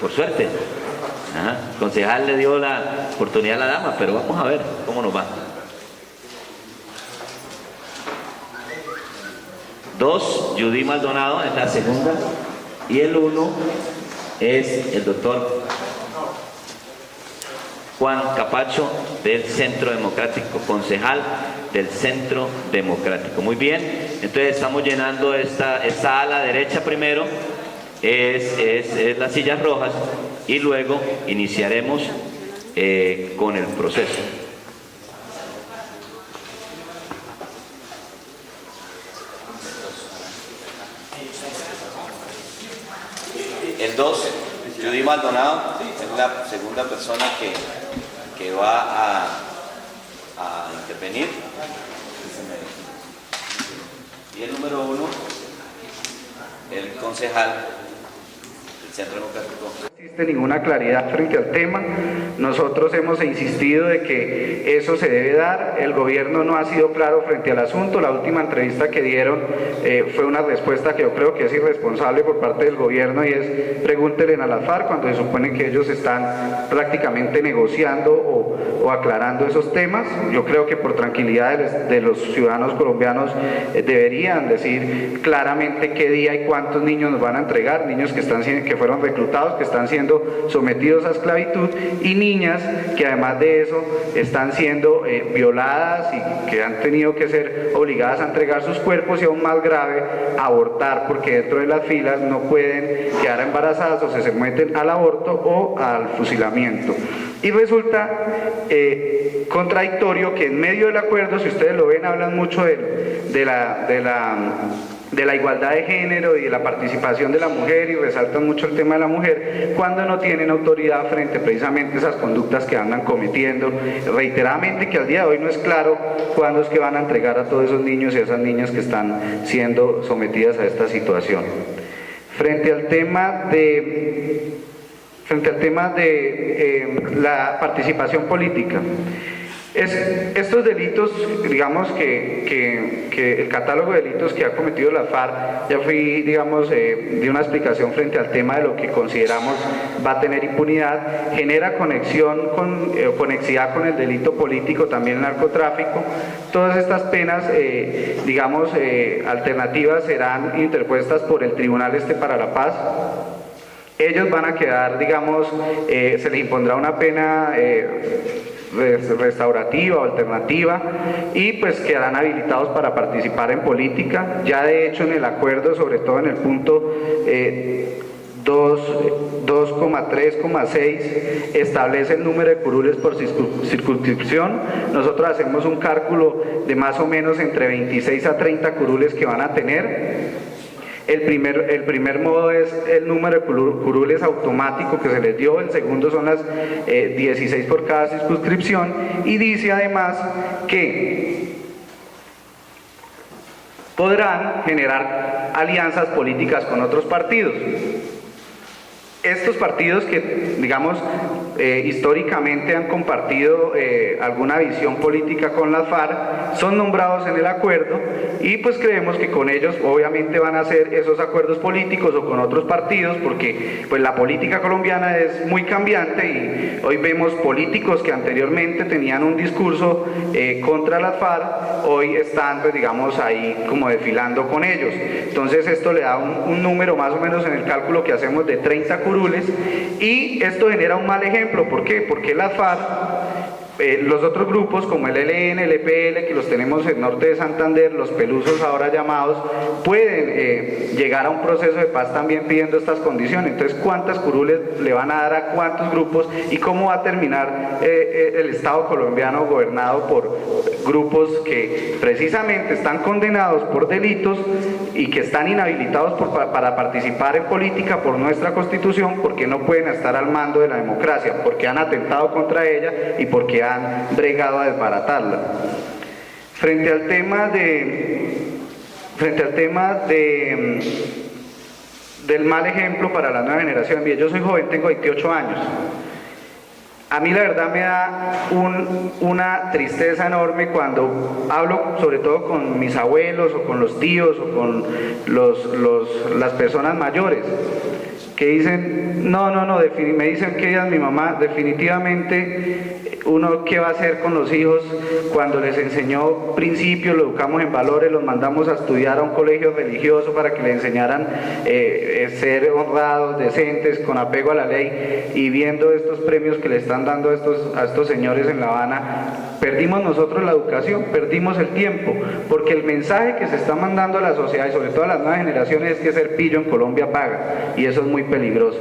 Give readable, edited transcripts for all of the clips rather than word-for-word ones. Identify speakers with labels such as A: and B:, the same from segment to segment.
A: Por suerte, el concejal le dio la oportunidad a la dama, pero vamos a ver cómo nos va. 2, Judy Maldonado, es la segunda, y el 1 es el doctor Juan Capacho del Centro Democrático, concejal del Centro Democrático. Muy bien, entonces estamos llenando esta ala derecha primero, es las sillas rojas, y luego iniciaremos con el proceso. El 2, Judy Maldonado, es la segunda persona que va a intervenir. Y el número 1, el concejal del Centro Democrático.
B: No existe ninguna claridad frente al tema. Nosotros hemos insistido de que eso se debe dar. El gobierno no ha sido claro frente al asunto. La última entrevista que dieron fue una respuesta que yo creo que es irresponsable por parte del gobierno, y es: pregúntenle a la FARC, cuando se supone que ellos están prácticamente negociando o aclarando esos temas. Yo creo que por tranquilidad de los ciudadanos colombianos deberían decir claramente qué día y cuántos niños nos van a entregar, niños que fueron reclutados, que están siendo sometidos a esclavitud, y niñas que además de eso están siendo violadas y que han tenido que ser obligadas a entregar sus cuerpos, y aún más grave, abortar, porque dentro de las filas no pueden quedar embarazadas o se someten al aborto o al fusilamiento. Y resulta contradictorio que en medio del acuerdo, si ustedes lo ven, hablan mucho de la igualdad de género y de la participación de la mujer, y resaltan mucho el tema de la mujer, cuando no tienen autoridad frente precisamente a esas conductas que andan cometiendo reiteradamente, que al día de hoy no es claro cuándo es que van a entregar a todos esos niños y a esas niñas que están siendo sometidas a esta situación. Frente al tema de la participación política, estos delitos, digamos que el catálogo de delitos que ha cometido la FARC, ya fui, digamos, de una explicación frente al tema de lo que consideramos va a tener impunidad, genera conexidad con el delito político, también el narcotráfico. Todas estas penas, digamos, alternativas serán interpuestas por el Tribunal para la Paz. Ellos van a quedar, digamos, se les impondrá una pena restaurativa o alternativa, y pues quedarán habilitados para participar en política. Ya de hecho en el acuerdo, sobre todo en el punto 2,3,6, establece el número de curules por circunscripción. Nosotros hacemos un cálculo de más o menos entre 26 a 30 curules que van a tener. El primer modo es el número de curules automático que se les dio, el segundo son las 16 por cada circunscripción, y dice además que podrán generar alianzas políticas con otros partidos. Estos partidos que, digamos, históricamente han compartido alguna visión política con las FARC, son nombrados en el acuerdo, y pues creemos que con ellos obviamente van a hacer esos acuerdos políticos o con otros partidos, porque pues la política colombiana es muy cambiante, y hoy vemos políticos que anteriormente tenían un discurso contra las FARC, hoy están, pues digamos, ahí como desfilando con ellos. Entonces esto le da un número más o menos en el cálculo que hacemos de 30 curules, y esto genera un mal ejemplo. ¿Por qué? Porque la FARC, los otros grupos como el ELN, el EPL, que los tenemos en el norte de Santander, los pelusos ahora llamados, pueden llegar a un proceso de paz también pidiendo estas condiciones. Entonces, ¿cuántas curules le van a dar a cuántos grupos, y cómo va a terminar el Estado colombiano gobernado por grupos que precisamente están condenados por delitos y que están inhabilitados para participar en política por nuestra Constitución, porque no pueden estar al mando de la democracia, porque han atentado contra ella y porque han bregado a desbaratarla? Frente al tema del mal ejemplo para la nueva generación, yo soy joven, tengo 28 años. A mí la verdad me da una tristeza enorme cuando hablo, sobre todo con mis abuelos o con los tíos o con las personas mayores, que dicen, me dicen que ella es mi mamá, definitivamente uno qué va a hacer con los hijos cuando les enseñó principios, los educamos en valores, los mandamos a estudiar a un colegio religioso para que les enseñaran ser honrados, decentes, con apego a la ley, y viendo estos premios que le están dando a estos señores en La Habana, perdimos nosotros la educación, perdimos el tiempo, porque el mensaje que se está mandando a la sociedad y sobre todo a las nuevas generaciones es que ser pillo en Colombia paga, y eso es muy peligroso.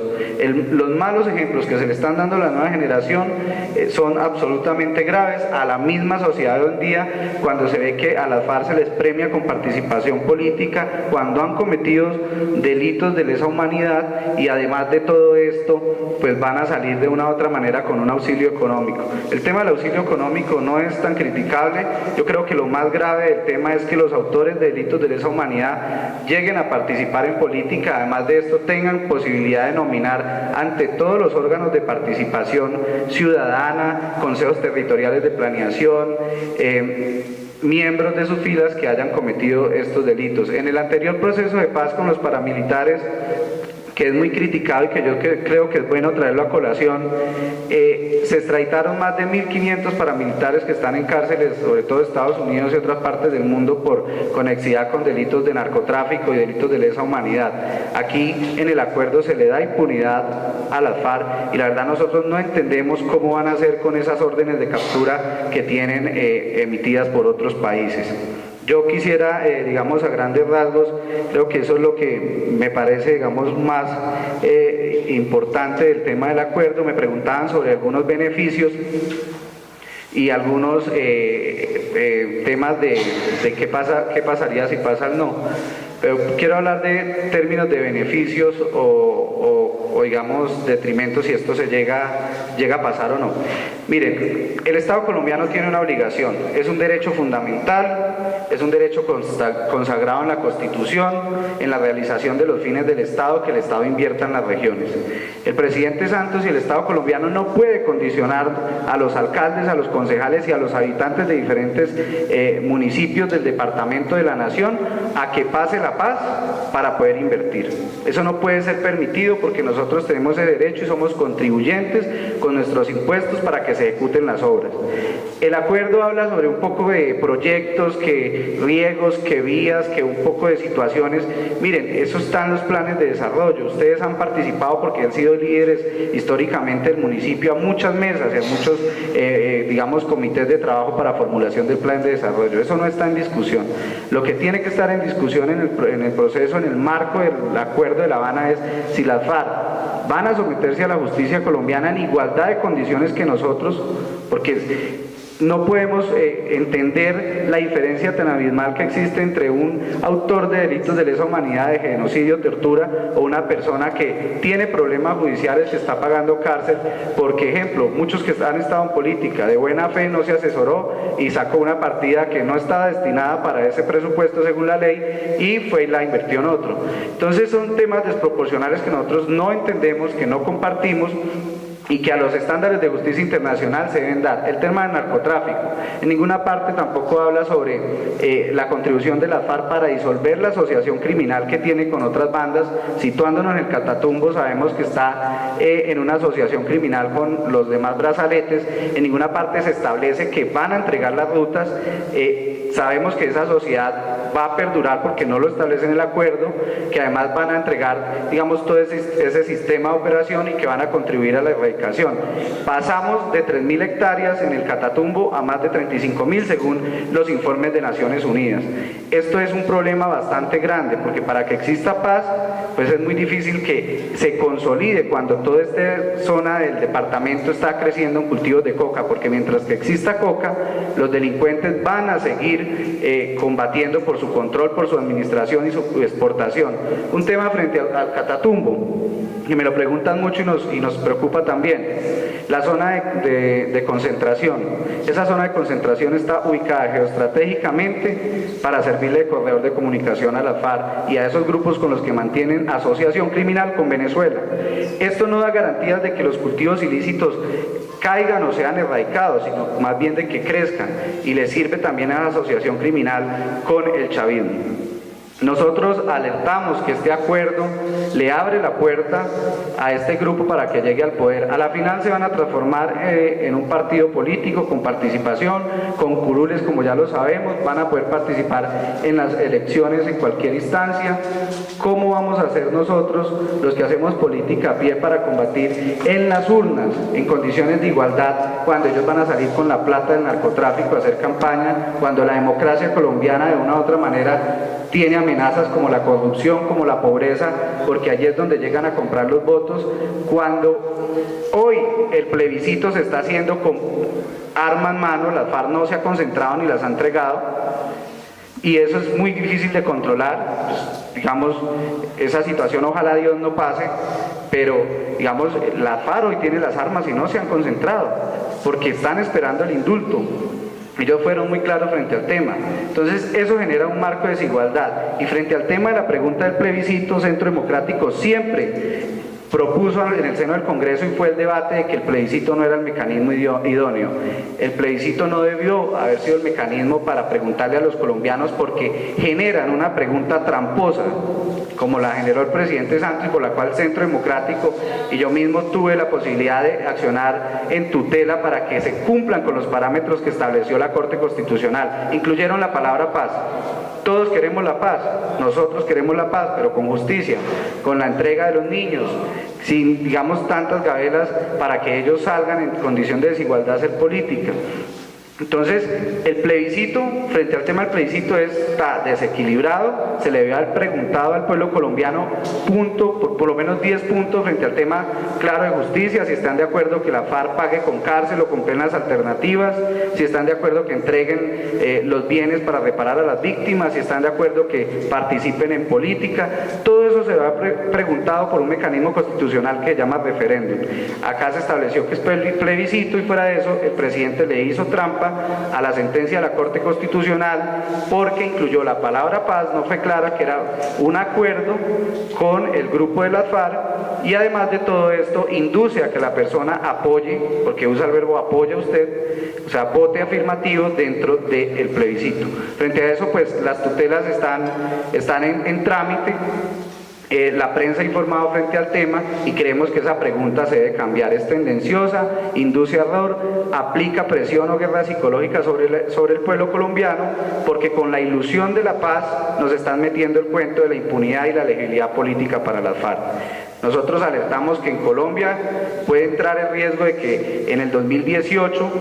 B: Los malos ejemplos que se le están dando a la nueva generación son absolutamente graves a la misma sociedad de hoy en día, cuando se ve que a las FARC se les premia con participación política cuando han cometido delitos de lesa humanidad, y además de todo esto pues van a salir de una u otra manera con un auxilio económico. El tema del auxilio económico no es tan criticable. Yo creo que lo más grave del tema es que los autores de delitos de lesa humanidad lleguen a participar en política, además de esto tengan posibilidad de nominar ante todos los órganos de participación ciudadana, consejos territoriales de planeación, miembros de sus filas que hayan cometido estos delitos. En el anterior proceso de paz con los paramilitares, que es muy criticado y que yo creo que es bueno traerlo a colación, se extraditaron más de 1.500 paramilitares que están en cárceles, sobre todo Estados Unidos y otras partes del mundo, por conexidad con delitos de narcotráfico y delitos de lesa humanidad. Aquí en el acuerdo se le da impunidad a las FARC, y la verdad nosotros no entendemos cómo van a hacer con esas órdenes de captura que tienen emitidas por otros países. Yo quisiera, digamos, a grandes rasgos, creo que eso es lo que me parece, digamos, más importante del tema del acuerdo. Me preguntaban sobre algunos beneficios y algunos temas de qué pasaría si pasa el no. Pero quiero hablar de términos de beneficios o digamos detrimentos si esto se llega a pasar o no. Miren, el Estado colombiano tiene una obligación, es un derecho fundamental, es un derecho consagrado en la Constitución, en la realización de los fines del Estado, que el Estado invierta en las regiones. El presidente Santos y el Estado colombiano no puede condicionar a los alcaldes, a los concejales y a los habitantes de diferentes municipios del departamento de la nación a que pase la paz para poder invertir. Eso no puede ser permitido, porque nosotros tenemos ese derecho y somos contribuyentes con nuestros impuestos para que se ejecuten las obras. El acuerdo habla sobre un poco de proyectos, que riegos, que vías, que un poco de situaciones. Miren, eso está en los planes de desarrollo. Ustedes han participado porque han sido líderes históricamente del municipio a muchas mesas y a muchos, digamos, comités de trabajo para formulación del plan de desarrollo. Eso no está en discusión. Lo que tiene que estar en discusión en el proceso, en el marco del acuerdo de La Habana, es si las FARC van a someterse a la justicia colombiana en igualdad de condiciones que nosotros, porque no podemos entender la diferencia tan abismal que existe entre un autor de delitos de lesa humanidad, de genocidio, tortura, o una persona que tiene problemas judiciales, que está pagando cárcel, porque, ejemplo, muchos que han estado en política de buena fe no se asesoró y sacó una partida que no estaba destinada para ese presupuesto según la ley y fue y la invirtió en otro. Entonces son temas desproporcionales que nosotros no entendemos, que no compartimos, y que a los estándares de justicia internacional se deben dar. El tema del narcotráfico, en ninguna parte tampoco habla sobre la contribución de las FARC para disolver la asociación criminal que tiene con otras bandas. Situándonos en el Catatumbo, sabemos que está en una asociación criminal con los demás brazaletes. En ninguna parte se establece que van a entregar las rutas. Sabemos que esa sociedad va a perdurar porque no lo establece en el acuerdo, que además van a entregar, digamos, todo ese sistema de operación y que van a contribuir a la erradicación. Pasamos de 3.000 hectáreas en el Catatumbo a más de 35.000 según los informes de Naciones Unidas. Esto es un problema bastante grande, porque para que exista paz, pues es muy difícil que se consolide cuando toda esta zona del departamento está creciendo en cultivos de coca, porque mientras que exista coca, los delincuentes van a seguir combatiendo por su control, por su administración y su exportación. Un tema frente al Catatumbo, que me lo preguntan mucho y nos preocupa también, la zona de concentración. Esa zona de concentración está ubicada geoestratégicamente para servirle de corredor de comunicación a las FARC y a esos grupos con los que mantienen asociación criminal con Venezuela. Esto no da garantías de que los cultivos ilícitos caigan o sean erradicados, sino más bien de que crezcan, y le sirve también a la asociación criminal con el chavismo. Nosotros alertamos que este acuerdo le abre la puerta a este grupo para que llegue al poder. A la final se van a transformar en un partido político con participación, con curules como ya lo sabemos, van a poder participar en las elecciones en cualquier instancia. ¿Cómo vamos a hacer nosotros, los que hacemos política a pie, para combatir en las urnas, en condiciones de igualdad, cuando ellos van a salir con la plata del narcotráfico a hacer campaña, cuando la democracia colombiana de una u otra manera tiene amenazas como la corrupción, como la pobreza, porque allí es donde llegan a comprar los votos, cuando hoy el plebiscito se está haciendo con arma en mano, las FARC no se ha concentrado ni las ha entregado, y eso es muy difícil de controlar. Pues, digamos, esa situación ojalá Dios no pase, pero digamos, la FARC hoy tiene las armas y no se han concentrado, porque están esperando el indulto. Ellos fueron muy claros frente al tema. Entonces eso genera un marco de desigualdad. Y frente al tema de la pregunta del plebiscito, Centro Democrático siempre propuso en el seno del Congreso, y fue el debate de que el plebiscito no era el mecanismo idóneo. El plebiscito no debió haber sido el mecanismo para preguntarle a los colombianos, porque generan una pregunta tramposa, como la generó el presidente Santos, y por la cual el Centro Democrático y yo mismo tuve la posibilidad de accionar en tutela para que se cumplan con los parámetros que estableció la Corte Constitucional. Incluyeron la palabra paz. Todos queremos la paz, nosotros queremos la paz, pero con justicia, con la entrega de los niños, sin, digamos, tantas gabelas para que ellos salgan en condición de desigualdad a hacer política. Entonces, el plebiscito, frente al tema del plebiscito, está desequilibrado. Se le debe haber preguntado al pueblo colombiano por lo menos 10 puntos frente al tema claro de justicia, si están de acuerdo que la FARC pague con cárcel o con penas alternativas, si están de acuerdo que entreguen los bienes para reparar a las víctimas, si están de acuerdo que participen en política. Todo eso se va preguntado por un mecanismo constitucional que se llama referéndum. Acá se estableció que es plebiscito, y fuera de eso el presidente le hizo trampa a la sentencia de la Corte Constitucional, porque incluyó la palabra paz, no fue clara que era un acuerdo con el grupo de las FARC, y además de todo esto induce a que la persona apoye, porque usa el verbo apoya usted, o sea, vote afirmativo dentro del plebiscito. Frente a eso, pues las tutelas están en trámite. La prensa ha informado frente al tema, y creemos que esa pregunta se debe cambiar. Es tendenciosa, induce error, aplica presión o guerra psicológica sobre el pueblo colombiano, porque con la ilusión de la paz nos están metiendo el cuento de la impunidad y la legibilidad política para las FARC. Nosotros alertamos que en Colombia puede entrar el riesgo de que en el 2018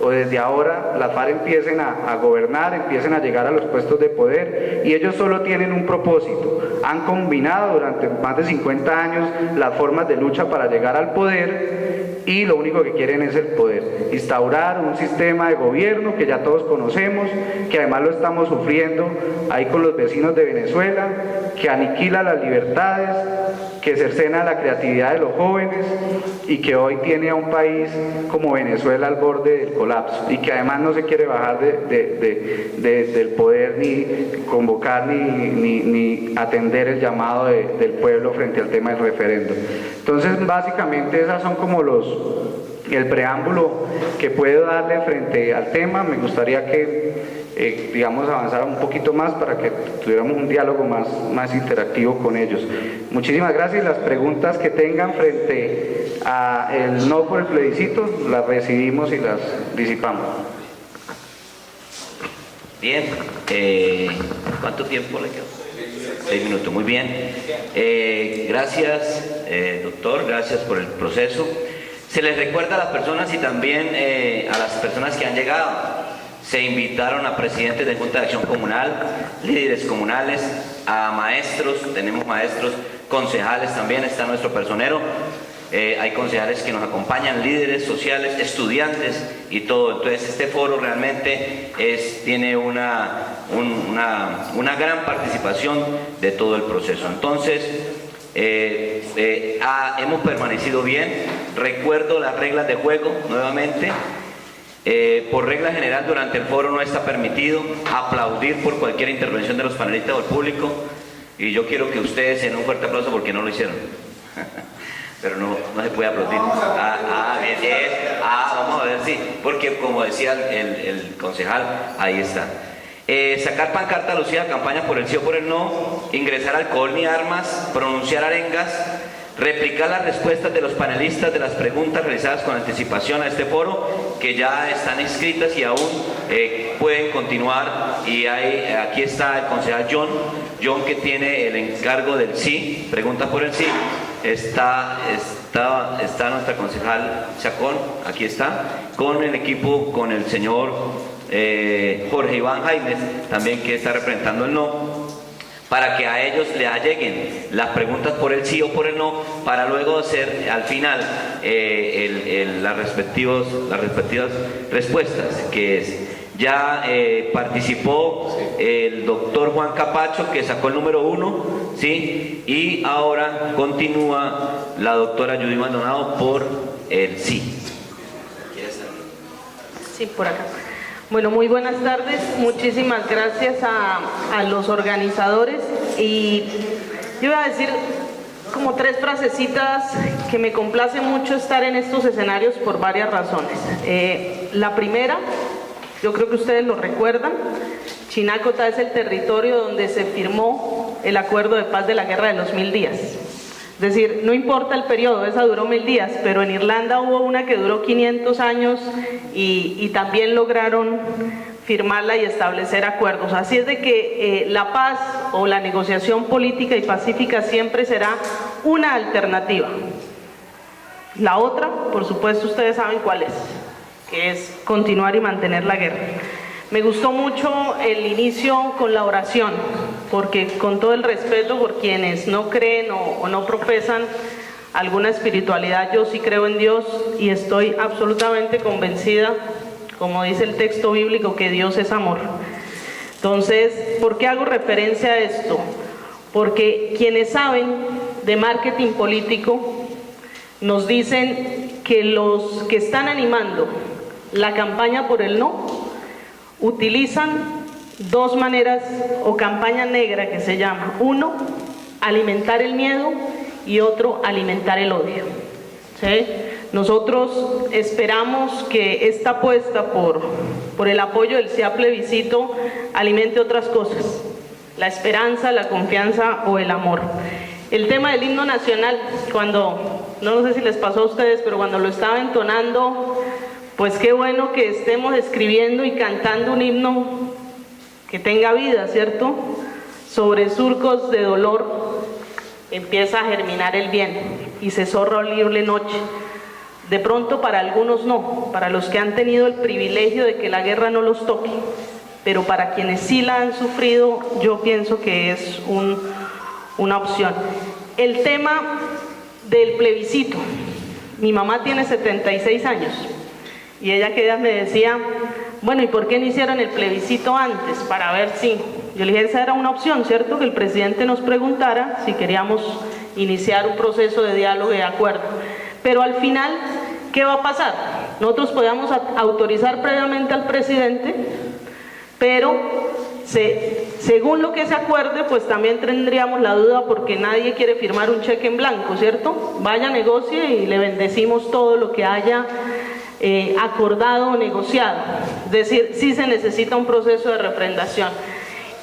B: o desde ahora las FARC empiecen a gobernar, empiecen a llegar a los puestos de poder, y ellos solo tienen un propósito. Han combinado durante más de 50 años las formas de lucha para llegar al poder, y lo único que quieren es el poder. Instaurar un sistema de gobierno que ya todos conocemos, que además lo estamos sufriendo ahí con los vecinos de Venezuela, que aniquila las libertades, que cercena la creatividad de los jóvenes, y que hoy tiene a un país como Venezuela al borde del colapso, y que además no se quiere bajar del poder, ni convocar ni atender el llamado del pueblo frente al tema del referéndum. Entonces, básicamente esas son como el preámbulo que puedo darle frente al tema. Me gustaría que digamos, avanzar un poquito más para que tuviéramos un diálogo más interactivo con ellos. Muchísimas gracias. Las preguntas que tengan frente a el no por el plebiscito las recibimos y las disipamos.
A: Bien, ¿cuánto tiempo le quedó? 6 minutos, muy bien. Gracias, doctor, gracias por el proceso. Se les recuerda a las personas, y también a las personas que han llegado. Se invitaron a presidentes de Junta de Acción Comunal, líderes comunales, a maestros, tenemos maestros, concejales también, está nuestro personero, hay concejales que nos acompañan, líderes sociales, estudiantes y todo. Entonces este foro realmente tiene una gran participación de todo el proceso. Entonces hemos permanecido bien. Recuerdo las reglas de juego nuevamente. Por regla general, durante el foro no está permitido aplaudir por cualquier intervención de los panelistas o el público, y yo quiero que ustedes den un fuerte aplauso porque no lo hicieron. Pero no se puede aplaudir. Bien, vamos a ver, sí, porque como decía el concejal, ahí está. sacar pancarta alusiva a campaña por el sí o por el no, ingresar alcohol ni armas, pronunciar arengas, replicar las respuestas de los panelistas de las preguntas realizadas con anticipación a este foro, que ya están escritas y aún pueden continuar. Y aquí está el concejal John, que tiene el encargo del sí, pregunta por el sí. Está nuestra concejal Chacón, aquí está, con el equipo, con el señor Jorge Iván Jaimes, también, que está representando el no, para que a ellos le lleguen las preguntas por el sí o por el no, para luego hacer al final las respectivas respuestas, que es, ya participó el doctor Juan Capacho, que sacó el número 1, ¿sí? Y ahora continúa la doctora Judy Maldonado por el sí.
C: Sí, por acá. Bueno, muy buenas tardes, muchísimas gracias a los organizadores, y yo voy a decir como 3 frasecitas que me complace mucho estar en estos escenarios por varias razones. La primera, yo creo que ustedes lo recuerdan, Chinacota es el territorio donde se firmó el acuerdo de paz de la guerra de los 1000 días. Es decir, no importa el periodo, esa duró 1000 días, pero en Irlanda hubo una que duró 500 años y también lograron firmarla y establecer acuerdos. Así es de que la paz o la negociación política y pacífica siempre será una alternativa. La otra, por supuesto, ustedes saben cuál es, que es continuar y mantener la guerra. Me gustó mucho el inicio con la oración, porque con todo el respeto por quienes no creen o no profesan alguna espiritualidad, yo sí creo en Dios y estoy absolutamente convencida, como dice el texto bíblico, que Dios es amor. Entonces, ¿por qué hago referencia a esto? Porque quienes saben de marketing político nos dicen que los que están animando la campaña por el no utilizan 2 maneras, o campaña negra que se llama. 1, alimentar el miedo, y otro, alimentar el odio. ¿Sí? Nosotros esperamos que esta apuesta por el apoyo del sí a plebiscito alimente otras cosas: la esperanza, la confianza o el amor. El tema del himno nacional, no sé si les pasó a ustedes, pero cuando lo estaba entonando, pues qué bueno que estemos escribiendo y cantando un himno que tenga vida, ¿cierto? Sobre surcos de dolor empieza a germinar el bien y cesó horrible noche. De pronto para algunos no, para los que han tenido el privilegio de que la guerra no los toque, pero para quienes sí la han sufrido, yo pienso que es una opción. El tema del plebiscito. Mi mamá tiene 76 años. Y ella que me decía, bueno, ¿y por qué no hicieron el plebiscito antes? Para ver si... Yo le dije, esa era una opción, ¿cierto? Que el presidente nos preguntara si queríamos iniciar un proceso de diálogo y de acuerdo. Pero al final, ¿qué va a pasar? Nosotros podíamos autorizar previamente al presidente, pero según lo que se acuerde, pues también tendríamos la duda, porque nadie quiere firmar un cheque en blanco, ¿cierto? Vaya, negocie y le bendecimos todo lo que haya acordado o negociado. Es decir, sí se necesita un proceso de refrendación.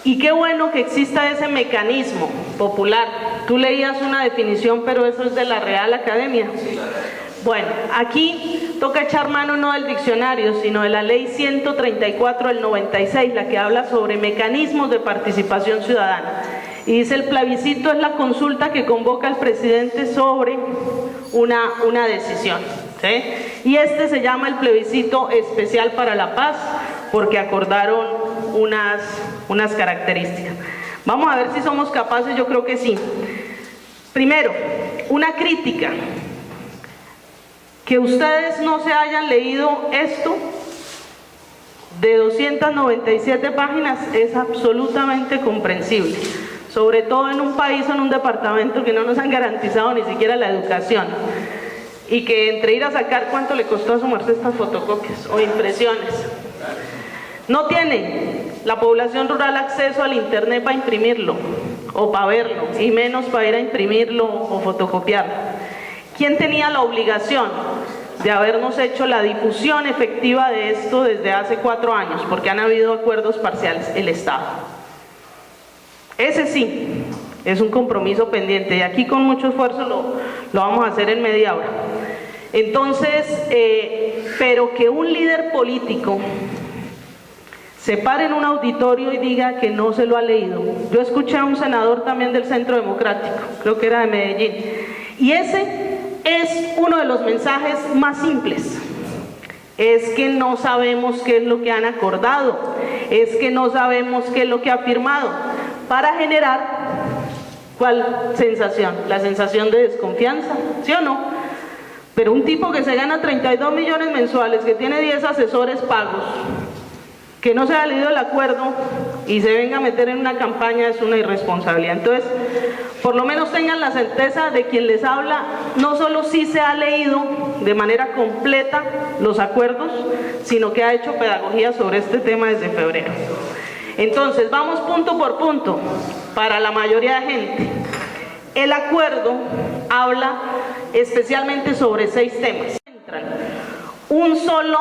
C: Y qué bueno que exista ese mecanismo popular. Tú leías una definición, pero eso es de la Real Academia. Bueno, aquí toca echar mano no del diccionario, sino de la ley 134 del 96, la que habla sobre mecanismos de participación ciudadana. Y dice, el plebiscito es la consulta que convoca al presidente sobre una decisión. ¿Sí? Y este se llama el plebiscito especial para la paz, porque acordaron unas características. Vamos a ver si somos capaces, yo creo que sí. Primero, una crítica. Que ustedes no se hayan leído esto de 297 páginas es absolutamente comprensible, sobre todo en un país o en un departamento que no nos han garantizado ni siquiera la educación, y que entre ir a sacar cuánto le costó a su merced estas fotocopias o impresiones. No tiene la población rural acceso al internet para imprimirlo o para verlo, y menos para ir a imprimirlo o fotocopiarlo. ¿Quién tenía la obligación de habernos hecho la difusión efectiva de esto desde hace 4 años, porque han habido acuerdos parciales, el Estado. Ese sí, es un compromiso pendiente y aquí con mucho esfuerzo lo vamos a hacer en media hora. Entonces, pero que un líder político se pare en un auditorio y diga que no se lo ha leído. Yo escuché a un senador también del Centro Democrático, creo que era de Medellín, y ese es uno de los mensajes más simples. Es que no sabemos qué es lo que han acordado, es que no sabemos qué es lo que ha firmado, para generar, ¿cuál sensación? La sensación de desconfianza, ¿sí o no? Pero un tipo que se gana 32 millones mensuales, que tiene 10 asesores pagos, que no se haya leído el acuerdo y se venga a meter en una campaña es una irresponsabilidad. Entonces, por lo menos tengan la certeza de quien les habla, no solo sí se ha leído de manera completa los acuerdos, sino que ha hecho pedagogía sobre este tema desde febrero. Entonces, vamos punto por punto, para la mayoría de gente. El acuerdo habla especialmente sobre 6 temas. Un solo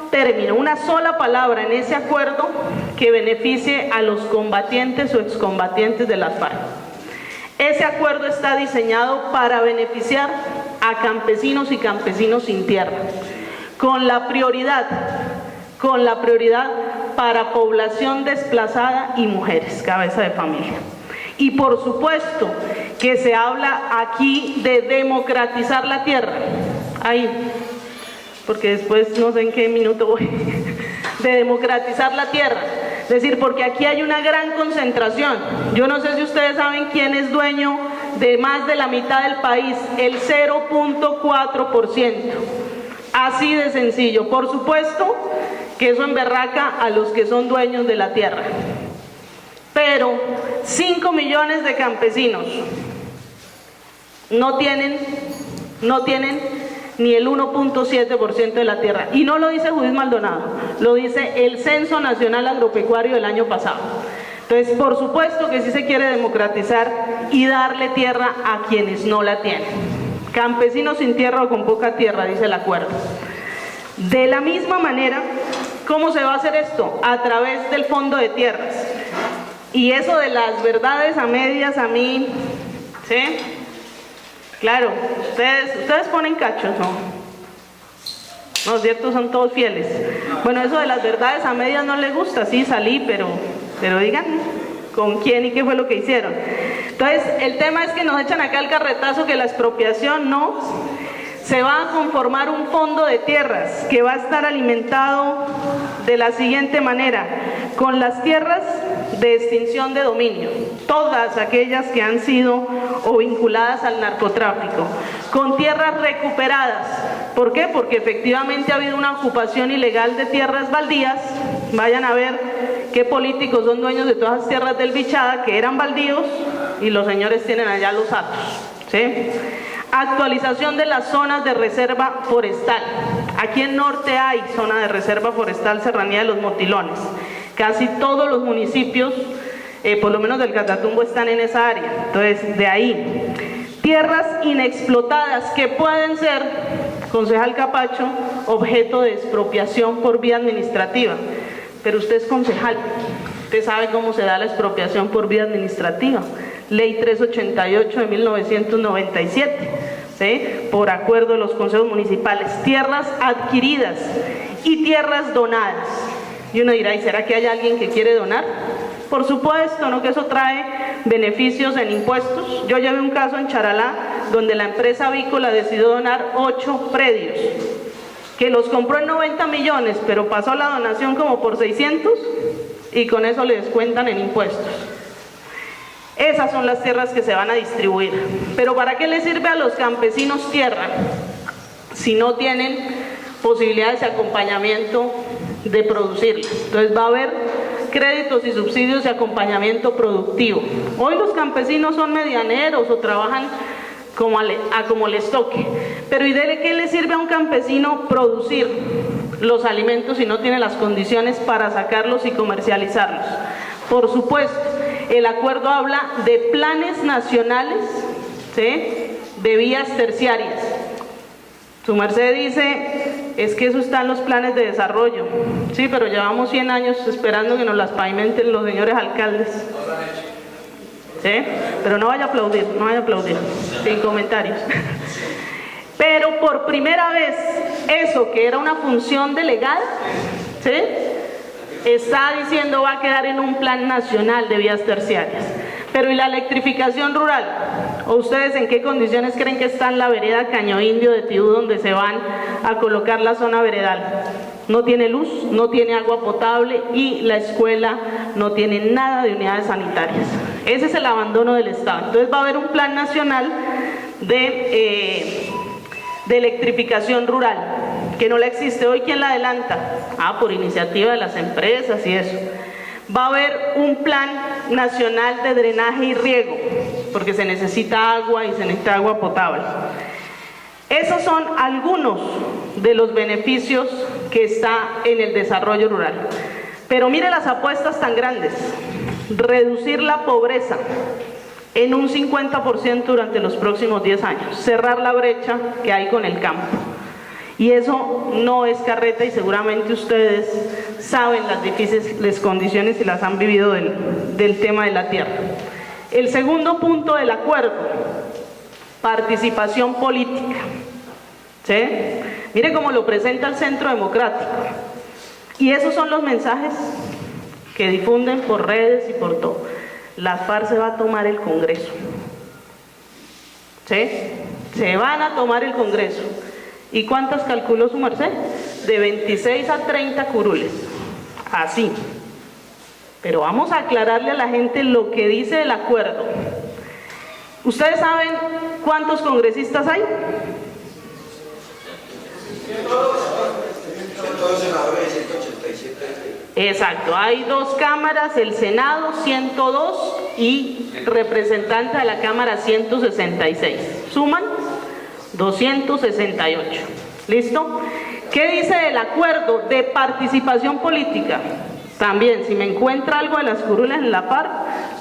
C: término, una sola palabra en ese acuerdo que beneficie a los combatientes o excombatientes de las FARC. Ese acuerdo está diseñado para beneficiar a campesinos y campesinos sin tierra, con la prioridad para población desplazada y mujeres, cabeza de familia. Y por supuesto que se habla aquí de democratizar la tierra. Ahí, porque después no sé en qué minuto voy, de democratizar la tierra. Es decir, porque aquí hay una gran concentración. Yo no sé si ustedes saben quién es dueño de más de la mitad del país, el 0.4%. Así de sencillo. Por supuesto que eso emberraca a los que son dueños de la tierra. Pero 5 millones de campesinos no tienen ni el 1.7% de la tierra. Y no lo dice Judith Maldonado, lo dice el Censo Nacional Agropecuario del año pasado. Entonces, por supuesto que sí se quiere democratizar y darle tierra a quienes no la tienen. Campesinos sin tierra o con poca tierra, dice el acuerdo. De la misma manera, ¿cómo se va a hacer esto? A través del Fondo de Tierras. Y eso de las verdades a medias a mí, ¿sí? Claro, ustedes ponen cachos, ¿no? No, cierto, son todos fieles. Bueno, eso de las verdades a medias no les gusta, sí, salí, pero díganme, ¿con quién y qué fue lo que hicieron? Entonces, el tema es que nos echan acá el carretazo que la expropiación no. Se va a conformar un fondo de tierras que va a estar alimentado de la siguiente manera, con las tierras de extinción de dominio, todas aquellas que han sido o vinculadas al narcotráfico, con tierras recuperadas. ¿Por qué? Porque efectivamente ha habido una ocupación ilegal de tierras baldías. Vayan a ver qué políticos son dueños de todas las tierras del Bichada, que eran baldíos, y los señores tienen allá los atos, ¿sí? Actualización de las zonas de reserva forestal. Aquí en norte hay zona de reserva forestal, Serranía de los Motilones. Casi todos los municipios, por lo menos del Catatumbo, están en esa área. Entonces, de ahí. Tierras inexplotadas que pueden ser, concejal Capacho, objeto de expropiación por vía administrativa. Pero usted es concejal, usted sabe cómo se da la expropiación por vía administrativa. Ley 388 de 1997, ¿sí? Por acuerdo de los consejos municipales. Tierras adquiridas y tierras donadas. Y uno dirá, ¿y será que hay alguien que quiere donar? Por supuesto, ¿no? Que eso trae beneficios en impuestos. Yo llevé un caso en Charalá, donde la empresa avícola decidió donar 8 predios, que los compró en 90 millones, pero pasó la donación como por 600 y con eso le descuentan en impuestos. Esas son las tierras que se van a distribuir. Pero ¿para qué les sirve a los campesinos tierra si no tienen posibilidades de acompañamiento de producirlas? Entonces va a haber créditos y subsidios de acompañamiento productivo. Hoy los campesinos son medianeros o trabajan como les toque. Pero ¿y de qué le sirve a un campesino producir los alimentos si no tiene las condiciones para sacarlos y comercializarlos? Por supuesto, el acuerdo habla de planes nacionales, ¿sí? De vías terciarias. Su merced dice, es que eso está en los planes de desarrollo. Sí, pero llevamos 100 años esperando que nos las pavimenten los señores alcaldes. ¿Sí? Pero no vaya a aplaudir, no vaya a aplaudir, sin comentarios. Pero por primera vez, eso que era una función delegada, ¿sí?, está diciendo va a quedar en un plan nacional de vías terciarias. Pero ¿y la electrificación rural? ¿O ustedes en qué condiciones creen que está en la vereda Caño Indio de Tibú, donde se van a colocar la zona veredal? No tiene luz, no tiene agua potable y la escuela no tiene nada de unidades sanitarias. Ese es el abandono del Estado. Entonces va a haber un plan nacional de electrificación rural, que no la existe hoy. ¿Quién la adelanta? Por iniciativa de las empresas y eso. Va a haber un plan nacional de drenaje y riego, porque se necesita agua y se necesita agua potable. Esos son algunos de los beneficios que está en el desarrollo rural. Pero mire las apuestas tan grandes. Reducir la pobreza en un 50% durante los próximos 10 años. Cerrar la brecha que hay con el campo. Y eso no es carreta, y seguramente ustedes saben las difíciles condiciones y las han vivido del tema de la tierra. El segundo punto del acuerdo, participación política. ¿Sí? Mire cómo lo presenta el Centro Democrático. Y esos son los mensajes que difunden por redes y por todo. La FARC se va a tomar el Congreso. ¿Sí? Se van a tomar el Congreso. ¿Y cuántas calculó su merced? De 26 a 30 curules. Así. Pero vamos a aclararle a la gente lo que dice el acuerdo. ¿Ustedes saben cuántos congresistas hay?
D: 102 senadores y 187.
C: Exacto, hay 2 cámaras, el Senado 102 y representante de la Cámara 166. Suman 268. ¿Listo? ¿Qué dice el acuerdo de participación política? También, si me encuentra algo de las curules en la FARC,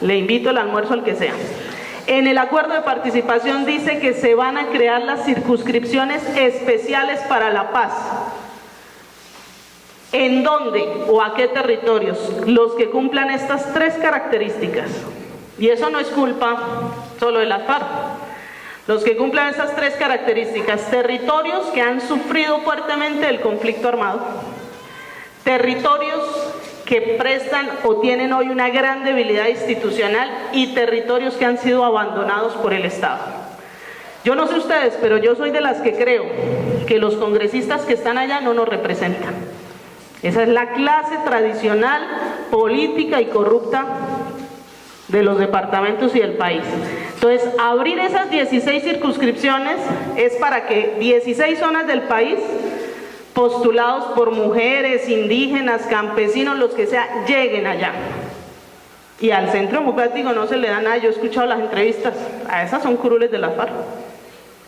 C: le invito al almuerzo al que sea. En el acuerdo de participación dice que se van a crear las circunscripciones especiales para la paz. ¿En dónde o a qué territorios? Los que cumplan estas 3 características. Y eso no es culpa solo de la FARC. Los que cumplan estas 3 características: territorios que han sufrido fuertemente el conflicto armado, territorios que prestan o tienen hoy una gran debilidad institucional y territorios que han sido abandonados por el Estado. Yo no sé ustedes, pero yo soy de las que creo que los congresistas que están allá no nos representan. Esa es la clase tradicional, política y corrupta de los departamentos y del país. Entonces, abrir esas 16 circunscripciones es para que 16 zonas del país, postulados por mujeres, indígenas, campesinos, los que sea, lleguen allá. Y al Centro Democrático no se le da nada. Yo he escuchado las entrevistas, a esas son curules de la FARC,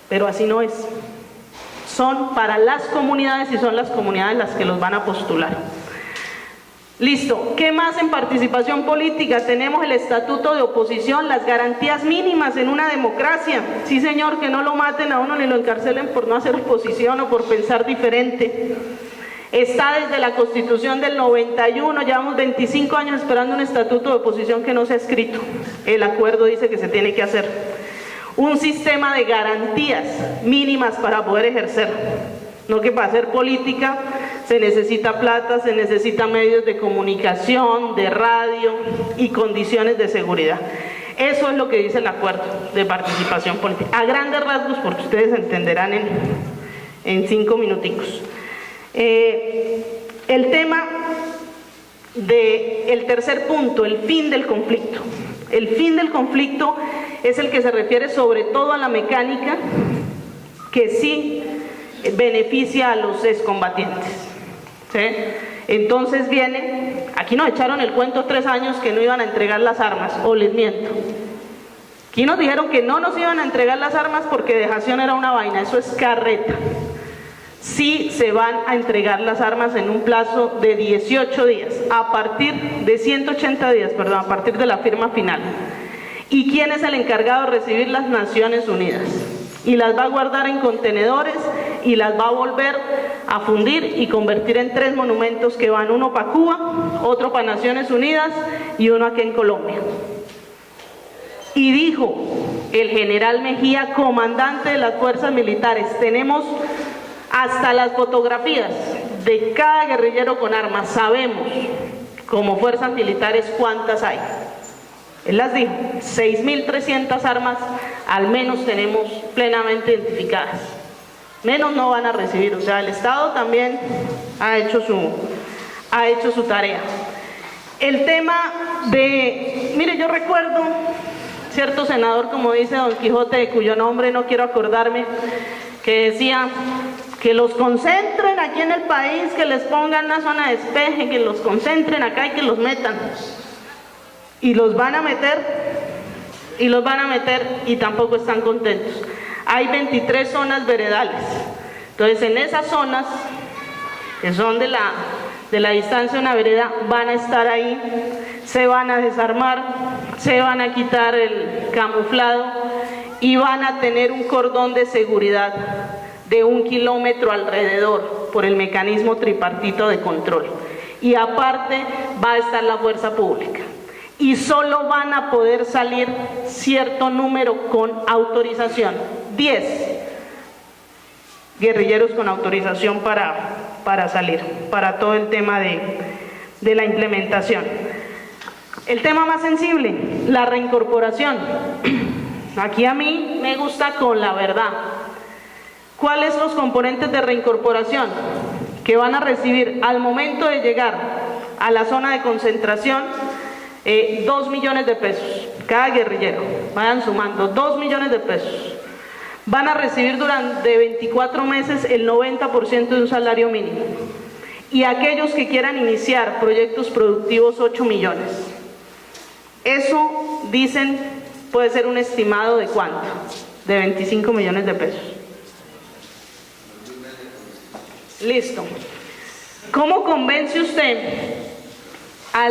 C: pero así no es. Son para las comunidades y son las comunidades las que los van a postular. Listo. ¿Qué más en participación política? Tenemos el estatuto de oposición, las garantías mínimas en una democracia. Sí, señor, que no lo maten a uno ni lo encarcelen por no hacer oposición o por pensar diferente. Está desde la Constitución del 91, llevamos 25 años esperando un estatuto de oposición que no se ha escrito. El acuerdo dice que se tiene que hacer. Un sistema de garantías mínimas para poder ejercer. No que para hacer política se necesita plata, se necesitan medios de comunicación, de radio y condiciones de seguridad. Eso es lo que dice el acuerdo de participación política. A grandes rasgos, porque ustedes entenderán en 5 minuticos. El tema del tercer punto, el fin del conflicto. El fin del conflicto es el que se refiere sobre todo a la mecánica que sí beneficia a los excombatientes. ¿Sí? Entonces viene, aquí nos echaron el cuento 3 años que no iban a entregar las armas, o les miento. Aquí nos dijeron que no nos iban a entregar las armas porque dejación era una vaina, eso es carreta. Sí se van a entregar las armas en un plazo de 18 días, a partir de 180 días, perdón, a partir de la firma final. ¿Y quién es el encargado de recibir las Naciones Unidas? Y las va a guardar en contenedores y las va a volver a fundir y convertir en 3 monumentos que van, uno para Cuba, otro para Naciones Unidas y uno aquí en Colombia. Y dijo el general Mejía, comandante de las fuerzas militares, tenemos hasta las fotografías de cada guerrillero con armas, sabemos como fuerzas militares cuántas hay. Él las dijo, 6.300 armas al menos tenemos plenamente identificadas. Menos no van a recibir, o sea, el Estado también ha hecho su tarea. El tema de, mire, yo recuerdo cierto senador, como dice Don Quijote, de cuyo nombre no quiero acordarme, que decía que los concentren aquí en el país, que les pongan una zona de despeje, que los concentren acá y que los metan. Y los van a meter, y tampoco están contentos. Hay 23 zonas veredales. Entonces, en esas zonas, que son de la distancia de una vereda, van a estar ahí, se van a desarmar, se van a quitar el camuflado y van a tener un cordón de seguridad de 1 kilómetro alrededor por el mecanismo tripartito de control. Y aparte va a estar la fuerza pública. Y solo van a poder salir cierto número con autorización, 10 guerrilleros con autorización para salir, para todo el tema de la implementación. El tema más sensible, la reincorporación. Aquí a mí me gusta con la verdad. ¿Cuáles son los componentes de reincorporación? Que van a recibir al momento de llegar a la zona de concentración 2 millones de pesos, cada guerrillero, vayan sumando, 2 millones de pesos. Van a recibir durante 24 meses el 90% de un salario mínimo. Y aquellos que quieran iniciar proyectos productivos, 8 millones. Eso, dicen, puede ser un estimado de ¿cuánto? De 25 millones de pesos. Listo. ¿Cómo convence usted a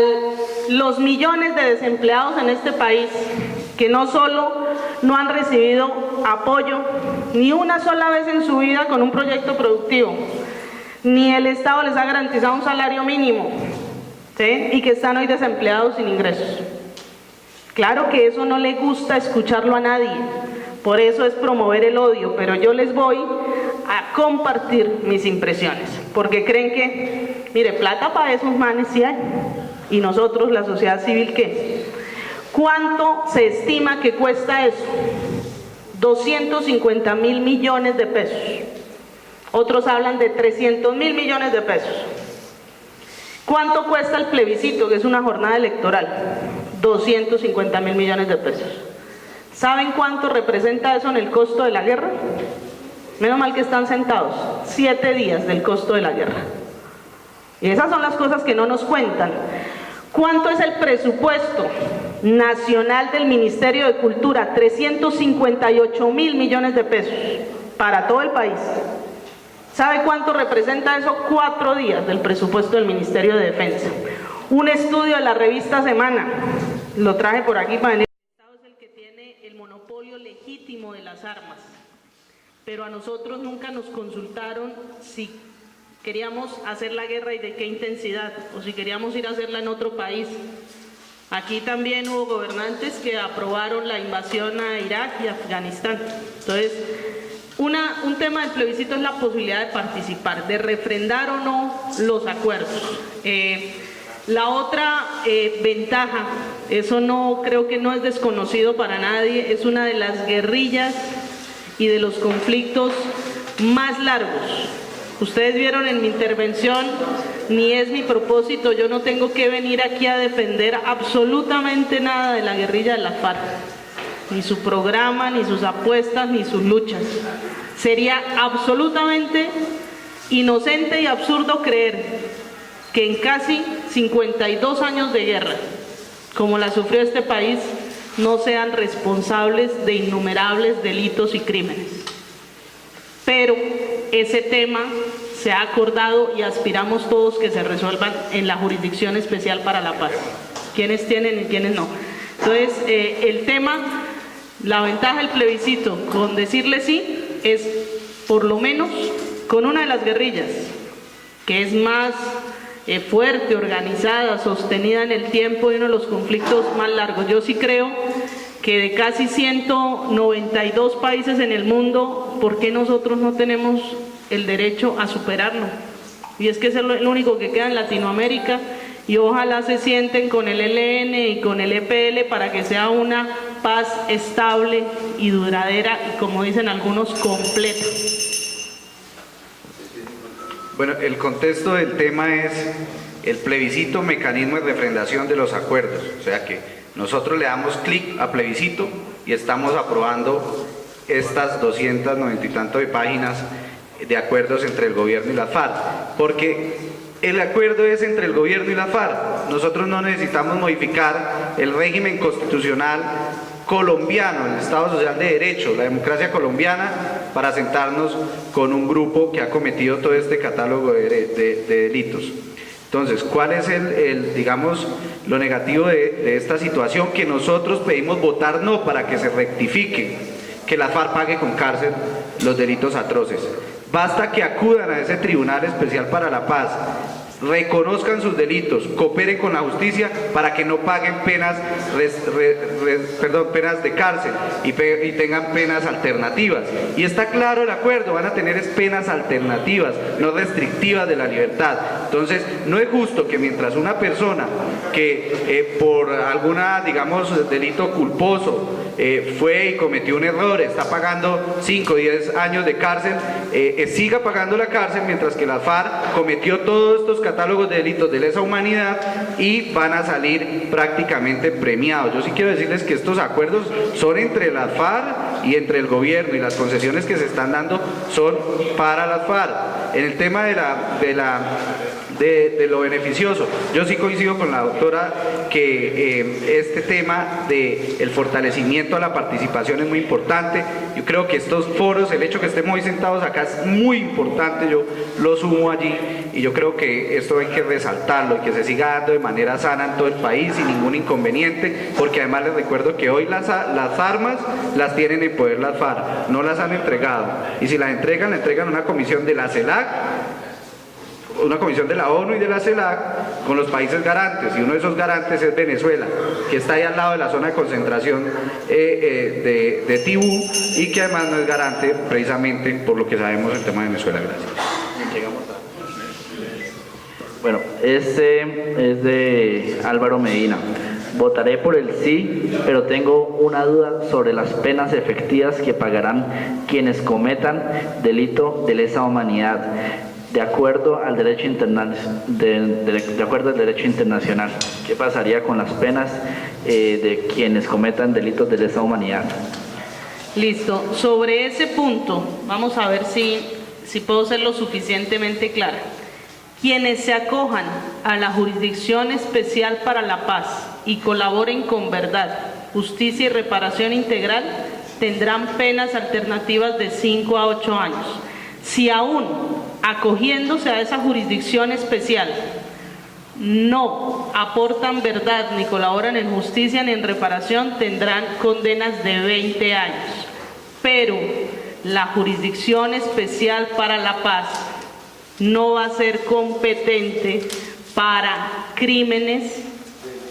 C: los millones de desempleados en este país que no solo no han recibido apoyo ni una sola vez en su vida con un proyecto productivo, ni el Estado les ha garantizado un salario mínimo, ¿sí? Y que están hoy desempleados sin ingresos? Claro que eso no le gusta escucharlo a nadie, por eso es promover el odio, pero yo les voy a compartir mis impresiones, porque creen que, mire, plata para esos manes sí hay, y nosotros, la sociedad civil, ¿qué? ¿Cuánto se estima que cuesta eso? 250.000 millones de pesos. Otros hablan de 300.000 millones de pesos. ¿Cuánto cuesta el plebiscito, que es una jornada electoral? 250.000 millones de pesos. ¿Saben cuánto representa eso en el costo de la guerra? Menos mal que están sentados. 7 días del costo de la guerra. Y esas son las cosas que no nos cuentan. ¿Cuánto es el presupuesto nacional del Ministerio de Cultura? 358.000 millones de pesos para todo el país. ¿Sabe cuánto representa eso? 4 días del presupuesto del Ministerio de Defensa. Un estudio de la revista Semana, lo traje por aquí para venir. El Estado es el que tiene el monopolio legítimo de las armas, pero a nosotros nunca nos consultaron si queríamos hacer la guerra y de qué intensidad, o si queríamos ir a hacerla en otro país. Aquí también hubo gobernantes que aprobaron la invasión a Irak y Afganistán. Entonces, un tema del plebiscito es la posibilidad de participar, de refrendar o no los acuerdos. La otra ventaja, eso no creo que no es desconocido para nadie, es una de las guerrillas y de los conflictos más largos. Ustedes vieron en mi intervención, ni es mi propósito, yo no tengo que venir aquí a defender absolutamente nada de la guerrilla de la FARC, ni su programa, ni sus apuestas, ni sus luchas. Sería absolutamente inocente y absurdo creer que en casi 52 años de guerra, como la sufrió este país, no sean responsables de innumerables delitos y crímenes. Pero ese tema se ha acordado y aspiramos todos que se resuelvan en la Jurisdicción Especial para la Paz. Quienes tienen y quienes no. Entonces, el tema, la ventaja del plebiscito con decirle sí es por lo menos con una de las guerrillas, que es más fuerte, organizada, sostenida en el tiempo y uno de los conflictos más largos. Yo sí creo que de casi 192 países en el mundo, ¿por qué nosotros no tenemos el derecho a superarlo? Y es que es el único que queda en Latinoamérica, y ojalá se sienten con el ELN y con el EPL para que sea una paz estable y duradera y, como dicen algunos, completa.
B: Bueno, el contexto del tema es el plebiscito, mecanismo de refrendación de los acuerdos. O sea que nosotros le damos clic a plebiscito y estamos aprobando estas 290 y tanto de páginas de acuerdos entre el gobierno y la FARC. Porque el acuerdo es entre el gobierno y la FARC. Nosotros no necesitamos modificar el régimen constitucional colombiano, el Estado Social de Derecho, la democracia colombiana, para sentarnos con un grupo que ha cometido todo este catálogo de delitos. Entonces, ¿cuál es digamos, lo negativo de esta situación? Que nosotros pedimos votar no para que se rectifique, que la FARC pague con cárcel los delitos atroces. Basta que acudan a ese Tribunal Especial para la Paz, reconozcan sus delitos, cooperen con la justicia para que no paguen penas de cárcel y tengan penas alternativas. Y está claro el acuerdo, van a tener penas alternativas, no restrictivas de la libertad. Entonces, no es justo que mientras una persona que por alguna, digamos, delito culposo fue y cometió un error, está pagando 5 o 10 años de cárcel, siga pagando la cárcel, mientras que la FARC cometió todos estos catálogos de delitos de lesa humanidad y van a salir prácticamente premiados. Yo sí quiero decirles que estos acuerdos son entre la FARC y entre el gobierno, y las concesiones que se están dando son para la FARC. En el tema de lo beneficioso, yo sí coincido con la doctora que este tema del fortalecimiento a la participación es muy importante. Yo creo que estos foros, el hecho que estemos hoy sentados acá es muy importante, yo lo sumo allí, y yo creo que esto hay que resaltarlo y que se siga dando de manera sana en todo el país sin ningún inconveniente, porque además les recuerdo que hoy las armas las tienen en poder las FARC, no las han entregado, y si las entregan, una comisión de la CELAC, una comisión de la ONU y de la CELAC con los países garantes, y uno de esos garantes es Venezuela, que está ahí al lado de la zona de concentración de Tibú, y que además no es garante precisamente por lo que sabemos del tema de Venezuela. Gracias.
E: Bueno, este es de Álvaro Medina. Votaré por el sí, pero tengo una duda sobre las penas efectivas que pagarán quienes cometan delito de lesa humanidad, de acuerdo al derecho internacional. ¿Qué pasaría con las penas de quienes cometan delitos de lesa humanidad?
C: Listo. Sobre ese punto, vamos a ver si puedo ser lo suficientemente clara. Quienes se acojan a la Jurisdicción Especial para la Paz y colaboren con verdad, justicia y reparación integral tendrán penas alternativas de 5 a 8 años. Si aún acogiéndose a esa jurisdicción especial no aportan verdad ni colaboran en justicia ni en reparación, tendrán condenas de 20 años. Pero la Jurisdicción Especial para la Paz no va a ser competente para crímenes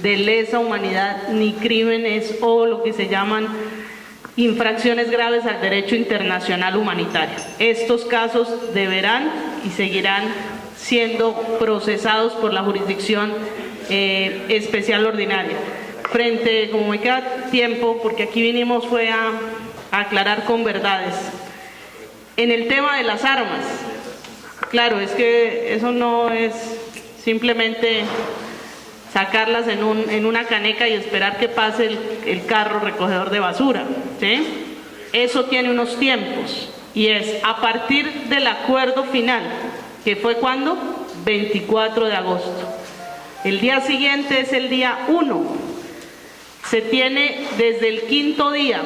C: de lesa humanidad ni crímenes o lo que se llaman infracciones graves al derecho internacional humanitario. Estos casos deberán y seguirán siendo procesados por la Jurisdicción Especial Ordinaria. Como me queda tiempo, porque aquí vinimos fue a aclarar con verdades. En el tema de las armas, claro, es que eso no es simplemente sacarlas en una caneca y esperar que pase el carro recogedor de basura, ¿sí? Eso tiene unos tiempos, y es a partir del acuerdo final, que fue ¿cuándo? 24 de agosto. El día siguiente es el día 1. Se tiene desde el 5.º día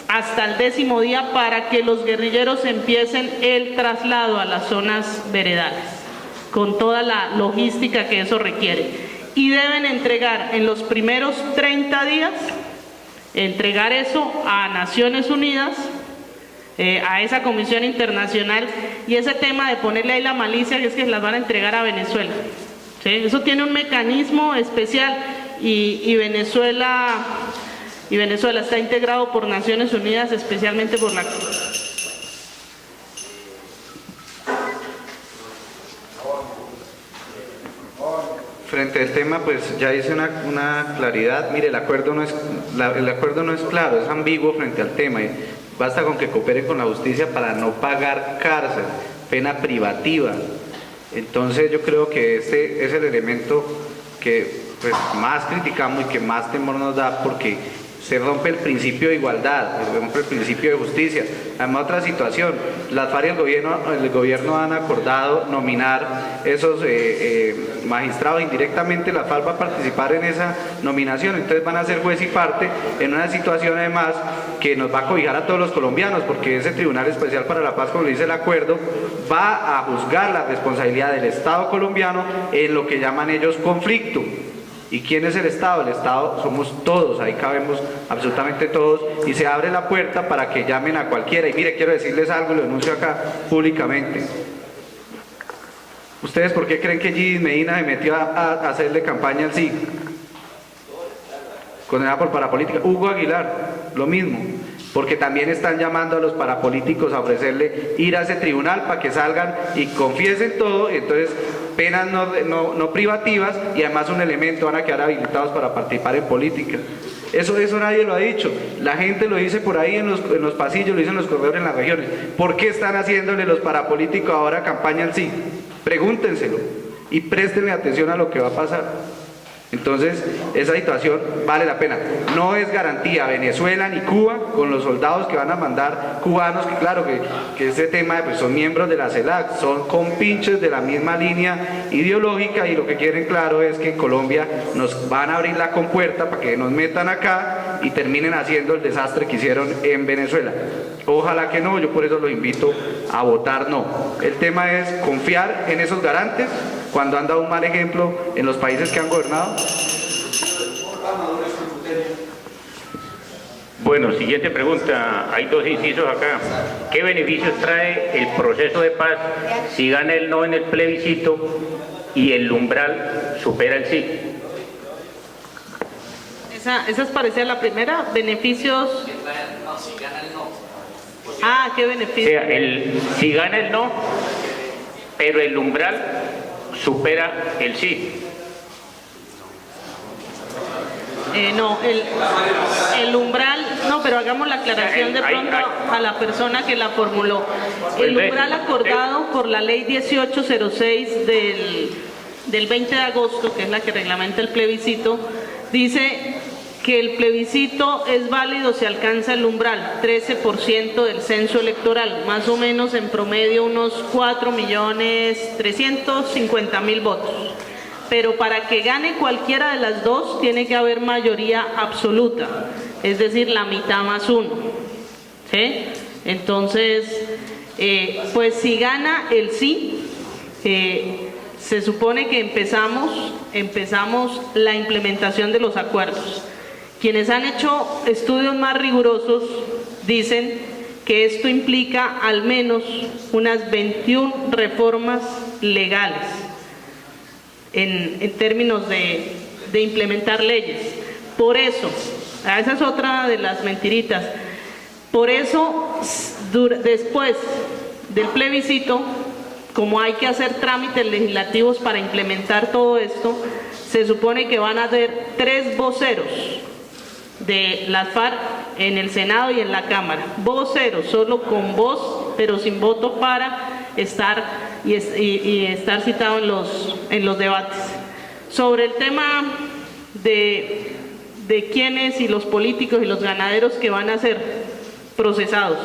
C: hasta el 10.º día para que los guerrilleros empiecen el traslado a las zonas veredales, con toda la logística que eso requiere. Y deben entregar en los primeros 30 días, entregar eso a Naciones Unidas, a esa comisión internacional, y ese tema de ponerle ahí la malicia, que es que las van a entregar a Venezuela. ¿Sí? Eso tiene un mecanismo especial y Venezuela está integrado por Naciones Unidas, especialmente por la...
B: Frente al tema, pues ya hice una claridad. Mire, el acuerdo no es claro, es ambiguo frente al tema. Y basta con que cooperen con la justicia para no pagar cárcel, pena privativa. Entonces yo creo que este es el elemento que pues, más criticamos y que más temor nos da, porque se rompe el principio de igualdad, se rompe el principio de justicia. Además, otra situación, las FARC y el gobierno han acordado nominar esos magistrados. Indirectamente la FARC va a participar en esa nominación, entonces van a ser juez y parte en una situación además que nos va a cobijar a todos los colombianos, porque ese Tribunal Especial para la Paz, como dice el acuerdo, va a juzgar la responsabilidad del Estado colombiano en lo que llaman ellos conflicto. ¿Y quién es el Estado? El Estado somos todos, ahí cabemos absolutamente todos, y se abre la puerta para que llamen a cualquiera. Y mire, quiero decirles algo, lo denuncio acá públicamente. ¿Ustedes por qué creen que Gidis Medina se metió a hacerle campaña al sí? Condenado por parapolítica. Hugo Aguilar, lo mismo. Porque también están llamando a los parapolíticos a ofrecerle ir a ese tribunal para que salgan y confiesen todo, y entonces penas no privativas, y además un elemento, van a quedar habilitados para participar en política. Eso nadie lo ha dicho, la gente lo dice por ahí en los pasillos, lo dicen los corredores en las regiones. ¿Por qué están haciéndole los parapolíticos ahora campaña al sí? Pregúntenselo y préstenle atención a lo que va a pasar. Entonces, esa situación vale la pena. No es garantía Venezuela ni Cuba con los soldados que van a mandar cubanos, que claro que ese tema pues son miembros de la CELAC, son compinches de la misma línea ideológica, y lo que quieren claro es que en Colombia nos van a abrir la compuerta para que nos metan acá y terminen haciendo el desastre que hicieron en Venezuela. Ojalá que no, yo por eso los invito a votar no. El tema es confiar en esos garantes cuando han dado un mal ejemplo en los países que han gobernado.
F: Bueno, siguiente pregunta. Hay dos incisos acá. ¿Qué beneficios trae el proceso de paz si gana el no en el plebiscito y el umbral supera el sí?
C: Esa es parecida a la primera. Beneficios... Ah, ¿qué
F: O
C: beneficio?
F: sea, si gana el no, pero el umbral supera el sí.
C: No, el umbral, no, pero hagamos la aclaración de pronto a la persona que la formuló. El umbral acordado por la ley 1806 del 20 de agosto, que es la que reglamenta el plebiscito, dice que el plebiscito es válido si alcanza el umbral, 13% del censo electoral, más o menos en promedio unos 4.350.000 votos. Pero para que gane cualquiera de las dos tiene que haber mayoría absoluta, es decir, la mitad más uno. ¿Sí? Entonces, pues si gana el sí, se supone que empezamos la implementación de los acuerdos. Quienes han hecho estudios más rigurosos dicen que esto implica al menos unas 21 reformas legales en términos de implementar leyes. Por eso, esa es otra de las mentiritas, por eso después del plebiscito, como hay que hacer trámites legislativos para implementar todo esto, se supone que van a haber 3 voceros de las FARC en el Senado y en la Cámara. Voceros, solo con voz, pero sin voto para estar y estar citado en los debates. Sobre el tema de quiénes y los políticos y los ganaderos que van a ser procesados,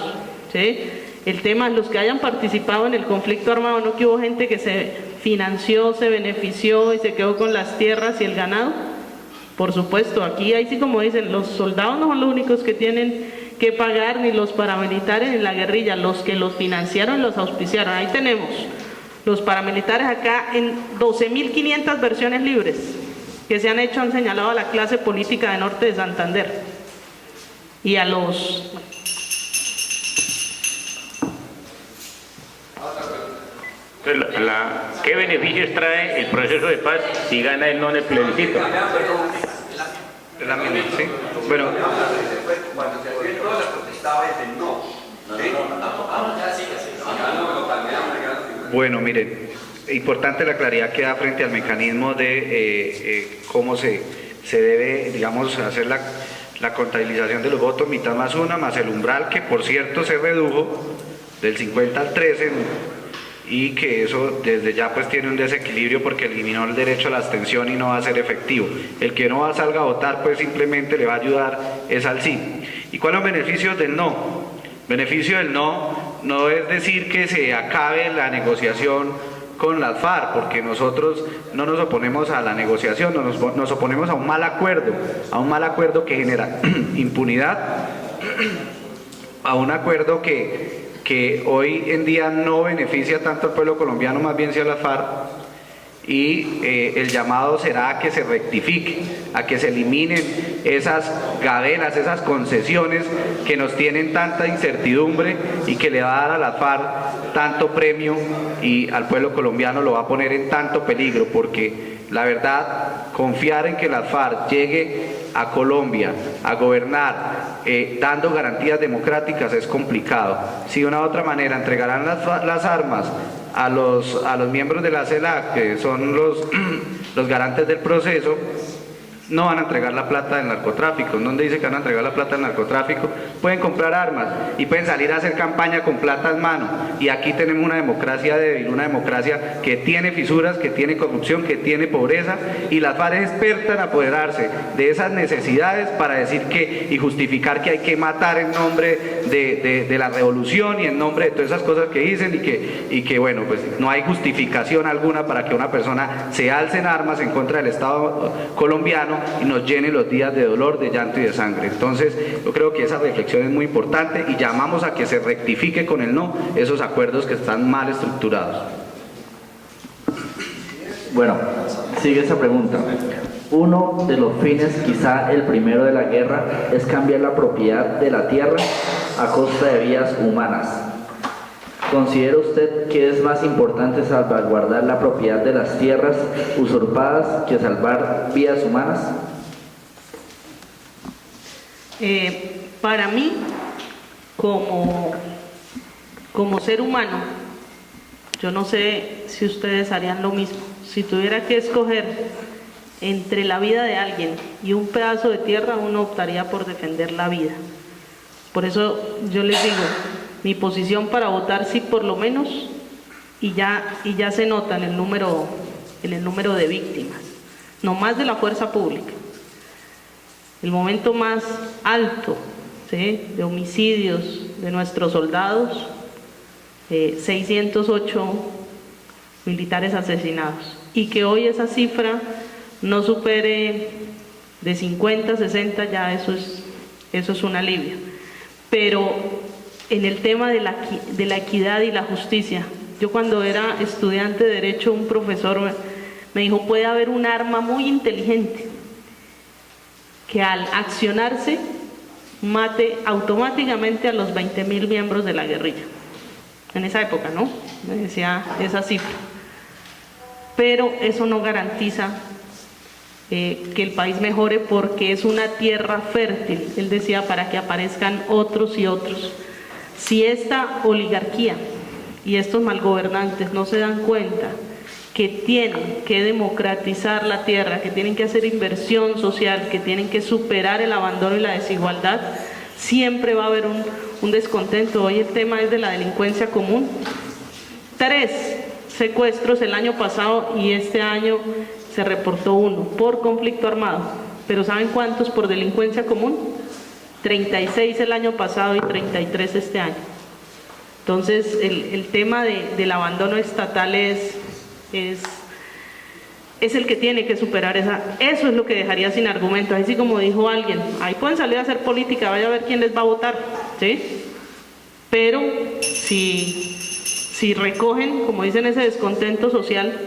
C: ¿sí? El tema, los que hayan participado en el conflicto armado, no que hubo gente que se financió, se benefició y se quedó con las tierras y el ganado. Por supuesto, aquí ahí sí, como dicen, los soldados no son los únicos que tienen que pagar, ni los paramilitares ni la guerrilla, los que los financiaron y los auspiciaron. Ahí tenemos los paramilitares acá en 12.500 versiones libres que se han hecho, han señalado a la clase política de Norte de Santander y a los
F: Entonces, ¿qué beneficios trae el proceso de paz si gana el no en el plebiscito?
B: ¿Sí? Bueno, bueno, miren, importante la claridad que da frente al mecanismo de cómo se debe, digamos, hacer la contabilización de los votos, mitad más una, más el umbral, que por cierto se redujo del 50 al 13, y que eso desde ya pues tiene un desequilibrio porque eliminó el derecho a la abstención y no va a ser efectivo. El que no salga a votar pues simplemente le va a ayudar es al sí. ¿Y cuáles son los beneficios del no? Beneficio del no es decir que se acabe la negociación con las FARC, porque nosotros no nos oponemos a la negociación, nos oponemos a un mal acuerdo que genera impunidad, a un acuerdo que hoy en día no beneficia tanto al pueblo colombiano, más bien sea a las FARC, y el llamado será a que se rectifique, a que se eliminen esas gabelas, esas concesiones que nos tienen tanta incertidumbre y que le va a dar a las FARC tanto premio y al pueblo colombiano lo va a poner en tanto peligro, porque la verdad, confiar en que las FARC llegue a Colombia a gobernar dando garantías democráticas es complicado. Si de una u otra manera entregarán las armas a los miembros de la CELAC, que son los garantes del proceso, no van a entregar la plata del narcotráfico. ¿En dónde dice que van a entregar la plata del narcotráfico? Pueden comprar armas y pueden salir a hacer campaña con plata en mano. Y aquí tenemos una democracia débil, una democracia que tiene fisuras, que tiene corrupción, que tiene pobreza, y las FARC es experta en apoderarse de esas necesidades para decir que y justificar que hay que matar en nombre de la revolución y en nombre de todas esas cosas que dicen, y que bueno, pues no hay justificación alguna para que una persona se alce en armas en contra del Estado colombiano y nos llene los días de dolor, de llanto y de sangre. Entonces yo creo que esa reflexión es muy importante y llamamos a que se rectifique con el no esos acuerdos que están mal estructurados.
E: Bueno, sigue esa pregunta. Uno de los fines, quizá el primero de la guerra, es cambiar la propiedad de la tierra a costa de vidas humanas. ¿Considera usted que es más importante salvaguardar la propiedad de las tierras usurpadas que salvar vidas humanas?
C: Para mí, como ser humano, yo no sé si ustedes harían lo mismo. Si tuviera que escoger entre la vida de alguien y un pedazo de tierra, uno optaría por defender la vida. Por eso yo les digo, mi posición para votar sí por lo menos, y ya se nota en el número de víctimas, no más de la fuerza pública. El momento más alto, ¿sí?, de homicidios de nuestros soldados, 608 militares asesinados, y que hoy esa cifra no supere de 50, 60, ya eso es un alivio. Pero en el tema de la equidad y la justicia, yo cuando era estudiante de Derecho, un profesor me dijo, puede haber un arma muy inteligente que al accionarse mate automáticamente a los 20.000 miembros de la guerrilla. En esa época, ¿no? Me decía esa cifra. Pero eso no garantiza que el país mejore, porque es una tierra fértil, él decía, para que aparezcan otros y otros. Si esta oligarquía y estos malgobernantes no se dan cuenta que tienen que democratizar la tierra, que tienen que hacer inversión social, que tienen que superar el abandono y la desigualdad, siempre va a haber un descontento. Hoy el tema es de la delincuencia común. 3 secuestros el año pasado y este año se reportó 1 por conflicto armado. Pero ¿saben cuántos por delincuencia común? 36 el año pasado y 33 este año. Entonces el tema del abandono estatal es el que tiene que superar eso es lo que dejaría sin argumentos. Así como dijo alguien, ahí pueden salir a hacer política, vaya a ver quién les va a votar, ¿sí? Pero si recogen, como dicen, ese descontento social,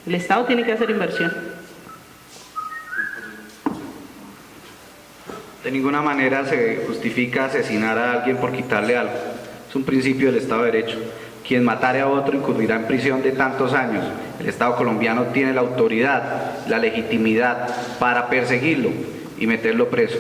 C: el Estado tiene que hacer inversión.
B: De ninguna manera se justifica asesinar a alguien por quitarle algo. Es un principio del Estado de Derecho. Quien matare a otro incurrirá en prisión de tantos años. El Estado colombiano tiene la autoridad, la legitimidad para perseguirlo y meterlo preso.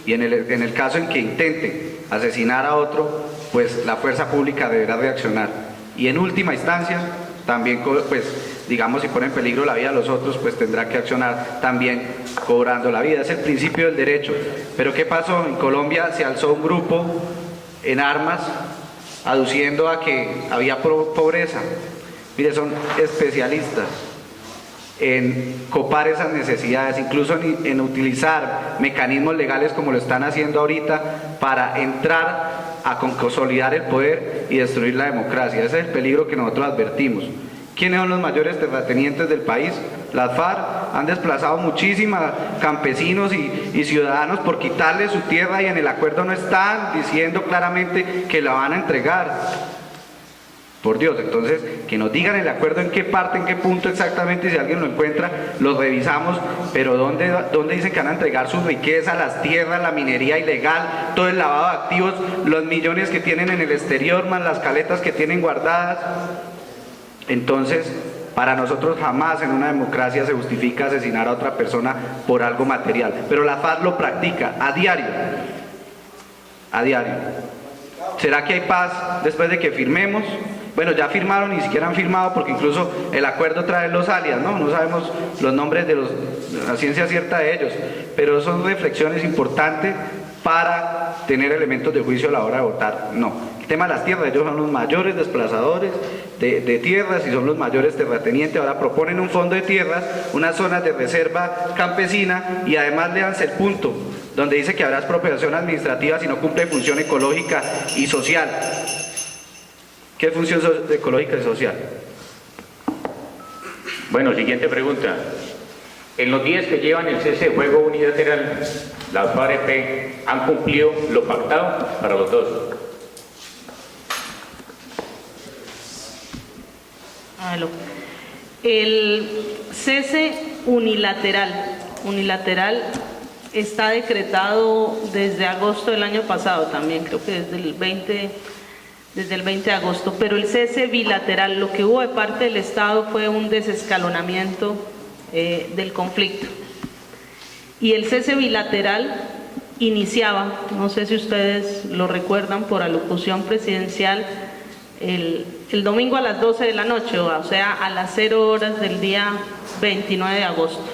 B: Y en el caso en que intente asesinar a otro, pues la fuerza pública deberá reaccionar. Y en última instancia, también, pues, digamos, si pone en peligro la vida de los otros, pues tendrá que accionar también cobrando la vida. Es el principio del derecho. Pero ¿qué pasó? En Colombia se alzó un grupo en armas aduciendo a que había pobreza. Mire, son especialistas en copar esas necesidades, incluso en utilizar mecanismos legales como lo están haciendo ahorita para entrar a consolidar el poder y destruir la democracia. Ese es el peligro que nosotros advertimos. ¿Quiénes son los mayores terratenientes del país? Las FARC han desplazado muchísimos campesinos y ciudadanos por quitarles su tierra y en el acuerdo no están diciendo claramente que la van a entregar. Por Dios, entonces, que nos digan el acuerdo en qué parte, en qué punto exactamente, y si alguien lo encuentra, lo revisamos, pero ¿dónde dicen que van a entregar su riqueza, las tierras, la minería ilegal, todo el lavado de activos, los millones que tienen en el exterior, más las caletas que tienen guardadas? Entonces, para nosotros jamás en una democracia se justifica asesinar a otra persona por algo material, pero la FARC lo practica a diario, a diario. ¿Será que hay paz después de que firmemos? Bueno, ya firmaron, ni siquiera han firmado, porque incluso el acuerdo trae los alias, ¿no? No sabemos los nombres de la ciencia cierta de ellos, pero son reflexiones importantes para tener elementos de juicio a la hora de votar. No, el tema de las tierras, ellos son los mayores desplazadores de tierras y son los mayores terratenientes. Ahora proponen un fondo de tierras, unas zonas de reserva campesina y además léanse el punto donde dice que habrá expropiación administrativa si no cumple función ecológica y social. ¿Qué función ecológica y social?
F: Bueno, siguiente pregunta. En los días que llevan el cese de fuego unilateral, las FARC han cumplido lo pactado para los dos.
C: El cese unilateral está decretado desde agosto del año pasado también, creo que desde el 20 de agosto, pero el cese bilateral, lo que hubo de parte del Estado fue un desescalonamiento del conflicto. Y el cese bilateral iniciaba, no sé si ustedes lo recuerdan, por alocución presidencial, el domingo a las 12 de la noche, o sea, a las 0 horas del día 29 de agosto.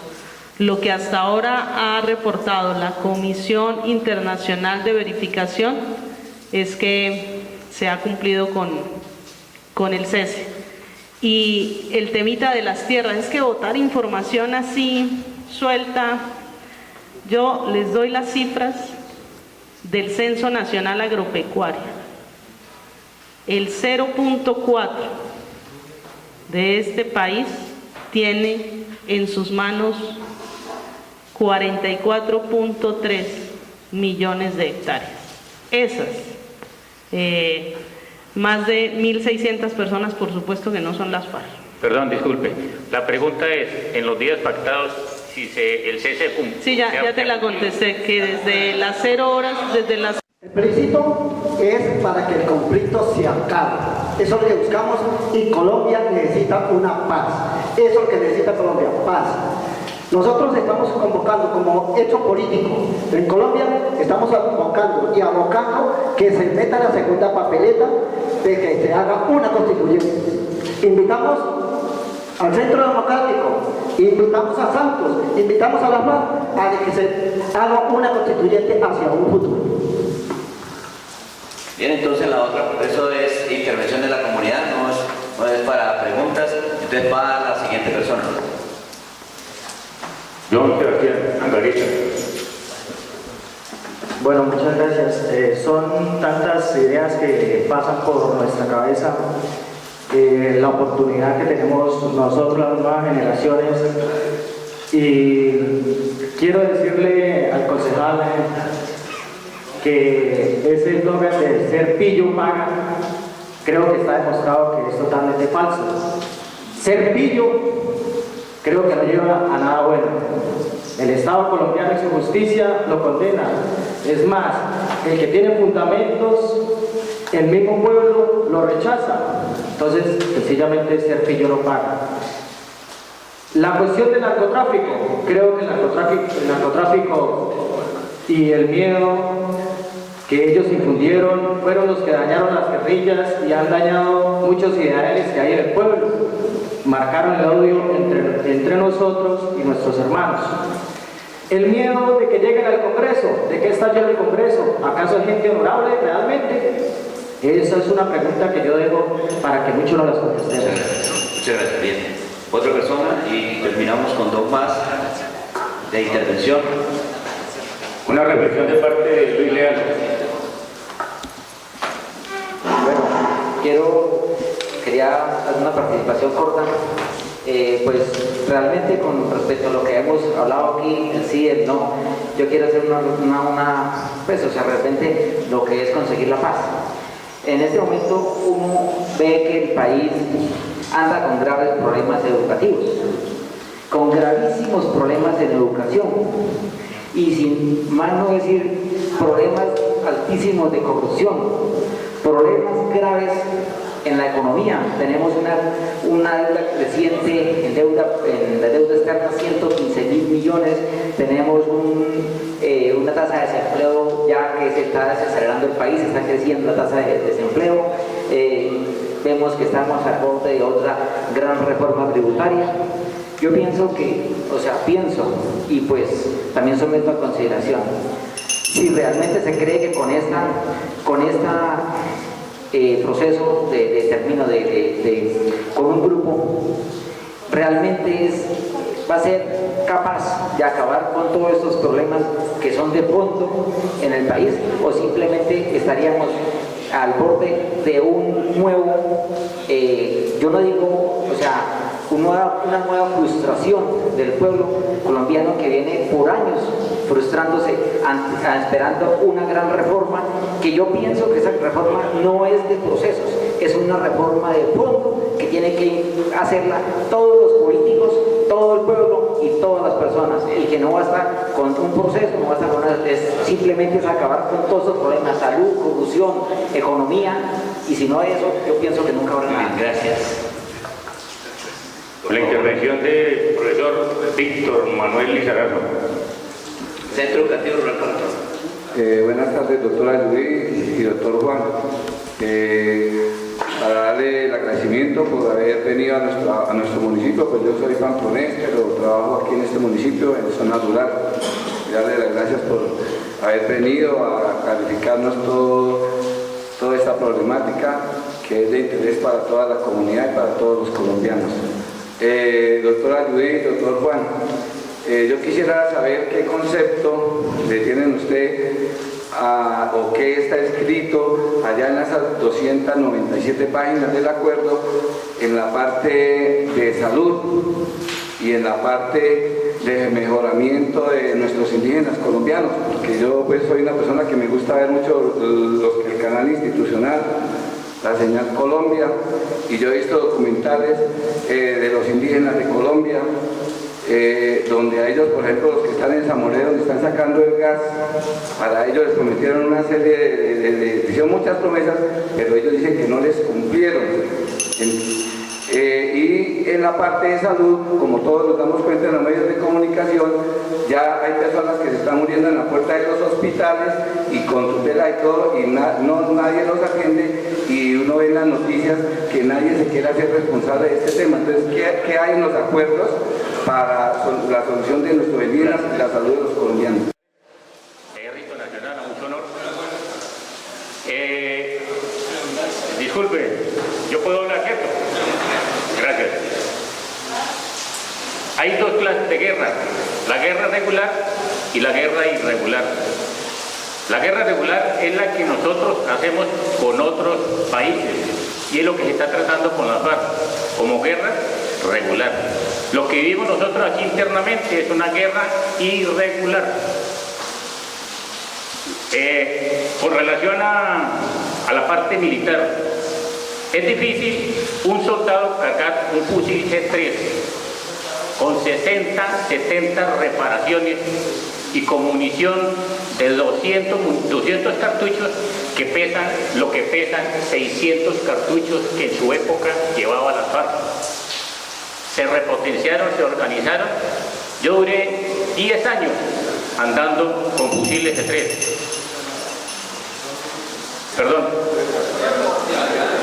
C: Lo que hasta ahora ha reportado la Comisión Internacional de Verificación es que se ha cumplido con el cese. Y el temita de las tierras, es que botar información así suelta, yo les doy las cifras del Censo Nacional Agropecuario. El 0.4 de este país tiene en sus manos 44.3 millones de hectáreas. Esas, más de 1.600 personas, por supuesto que no son las FARC.
F: Perdón, disculpe. La pregunta es, en los días pactados, si el cese cumple.
C: Sí, ya te la contesté, que desde las 0 horas, desde las...
G: El plebiscito es para que el conflicto se acabe. Eso es lo que buscamos y Colombia necesita una paz. Eso es lo que necesita Colombia, paz. Nosotros estamos convocando como hecho político. En Colombia estamos convocando y abocando que se meta la segunda papeleta de que se haga una constituyente. Invitamos al Centro Democrático, invitamos a Santos, invitamos a la FARC a que se haga una constituyente hacia un futuro.
A: Bien, entonces la otra, eso es intervención de la comunidad, no es para preguntas, entonces va a la siguiente persona.
F: John Sebastián Angarita.
H: Bueno, muchas gracias. Son tantas ideas que pasan por nuestra cabeza. La oportunidad que tenemos nosotros, las nuevas generaciones. Y quiero decirle al concejal que ese eslogan de ser pillo paga, creo que está demostrado que es totalmente falso. Ser pillo creo que no lleva a nada bueno. El Estado colombiano y su justicia lo condena. Es más, el que tiene fundamentos, el mismo pueblo lo rechaza. Entonces, sencillamente ser pillo no paga. La cuestión del narcotráfico, creo que el narcotráfico y el miedo que ellos infundieron fueron los que dañaron las guerrillas y han dañado muchos ideales que hay en el pueblo. Marcaron el odio entre nosotros y nuestros hermanos. El miedo de que lleguen al Congreso, de que está lleno el Congreso, ¿acaso hay gente honorable realmente? Esa es una pregunta que yo dejo para que muchos no las contestemos.
A: Muchas gracias. Bien. Otra persona y terminamos con dos más de intervención.
F: Una reflexión de parte de Luis Leal.
I: Bueno, quería hacer una participación corta. Pues realmente con respecto a lo que hemos hablado aquí, el sí, el no, yo quiero hacer pues o sea, realmente lo que es conseguir la paz. En este momento uno ve que el país anda con graves problemas educativos, con gravísimos problemas en educación y sin más no decir problemas altísimos de corrupción, problemas graves en la economía. Tenemos una deuda creciente, en la deuda externa 115.000 millones, tenemos una tasa de desempleo ya que se está desacelerando el país, está creciendo la tasa de desempleo, vemos que estamos al borde de otra gran reforma tributaria. Yo pienso y pues también someto a consideración, si realmente se cree que con esta proceso de término con un grupo realmente va a ser capaz de acabar con todos estos problemas que son de fondo en el país, o simplemente estaríamos al borde de un nuevo, yo no digo, o sea, una nueva frustración del pueblo colombiano que viene por años frustrándose, esperando una gran reforma, que yo pienso que esa reforma no es de procesos, es una reforma de fondo que tiene que hacerla todos los políticos, todo el pueblo y todas las personas, y que no basta con un proceso, no basta con simplemente es acabar con todos esos problemas, salud, corrupción, economía, y si no eso, yo pienso que nunca habrá nada.
A: Gracias.
F: Con la intervención del profesor Víctor Manuel Lizarazo.
A: Centro Educativo Rural Patrón.
J: Buenas tardes, doctora Judith y doctor Juan. Para darle el agradecimiento por haber venido a nuestro municipio, pues yo soy pamplonés, pero trabajo aquí en este municipio, en zona rural. Y darle las gracias por haber venido a clarificarnos toda esta problemática que es de interés para toda la comunidad y para todos los colombianos. Doctora Judith, doctor Juan, yo quisiera saber qué concepto le tienen usted o qué está escrito allá en las 297 páginas del acuerdo en la parte de salud y en la parte de mejoramiento de nuestros indígenas colombianos, porque yo pues soy una persona que me gusta ver mucho el canal institucional, la señal Colombia, y yo he visto documentales de los indígenas de Colombia, donde a ellos, por ejemplo, los que están en Zamoré, donde están sacando el gas, para ellos les prometieron una serie hicieron muchas promesas, pero ellos dicen que no les cumplieron. Y en la parte de salud, como todos nos damos cuenta en los medios de comunicación, ya hay personas que se están muriendo en la puerta de los hospitales y con tutela y todo, y nadie los atiende, y uno ve en las noticias que nadie se quiere hacer responsable de este tema. Entonces, ¿qué hay en los acuerdos para la solución de nuestros indígenas y la salud de los colombianos?
F: Ejército Nacional, a mucho honor. Disculpe, ¿yo puedo hablar, cierto? Gracias. Hay dos clases de guerra, la guerra regular y la guerra irregular. La guerra regular es la que nosotros hacemos con otros países y es lo que se está tratando con la FARC, como guerra regular. Lo que vivimos nosotros aquí internamente es una guerra irregular. Con relación a la parte militar, es difícil un soldado cargar un fusil G3 con 60, 70 reparaciones y con munición de 200 cartuchos que pesan lo que pesan 600 cartuchos que en su época llevaba las FARC. Se repotenciaron, se organizaron. Yo duré 10 años andando con fusiles de 3. Perdón.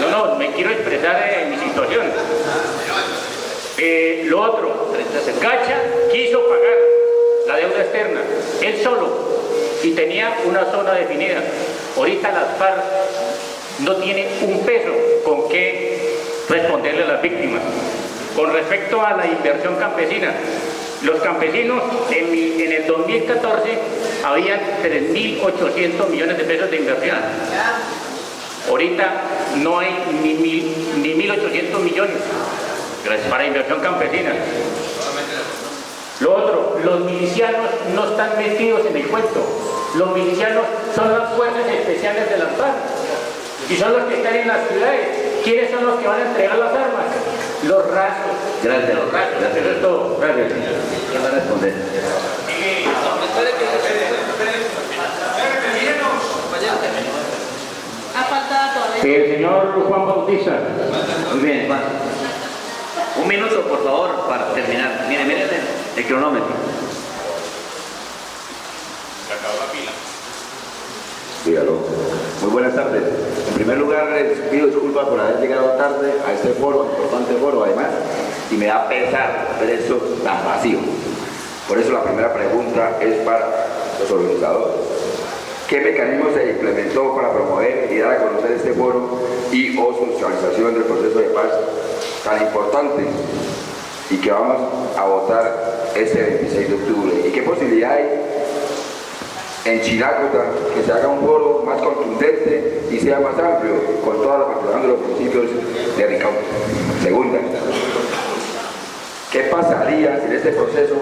F: No, me quiero expresar en mi situación. Lo otro, Gacha quiso pagar la deuda externa, él solo, y tenía una zona definida. Ahorita las FARC no tienen un peso con qué responderle a las víctimas. Con respecto a la inversión campesina, los campesinos en el 2014 habían 3.800 millones de pesos de inversión. Ahorita no hay ni 1.800 millones para inversión campesina. Lo otro, los milicianos no están metidos en el cuento. Los milicianos son las fuerzas especiales de las FARC y son los que están en las ciudades. ¿Quiénes son los que van a entregar las armas? Los rasos.
A: Gracias.
F: Los rasos.
A: Gracias.
F: Eso es todo. Gracias.
A: ¿Quién va a responder?
F: El señor Juan Bautista.
A: Muy bien, Juan. Un minuto, por favor, para terminar. Miren el cronómetro.
F: Se acabó la pila.
K: Dígalo. Muy buenas tardes. En primer lugar, les pido disculpas por haber llegado tarde a este foro, importante foro además, y me da pesar ver eso tan vacío. Por eso la primera pregunta es para los organizadores. ¿Qué mecanismo se implementó para promover y dar a conocer este foro y o socialización del proceso de paz tan importante y que vamos a votar este 26 de octubre? ¿Y qué posibilidad hay en Chirácota que se haga un foro más contundente y sea más amplio con toda la participación de los municipios de Ricaurte? Segunda, ¿qué pasaría si en este proceso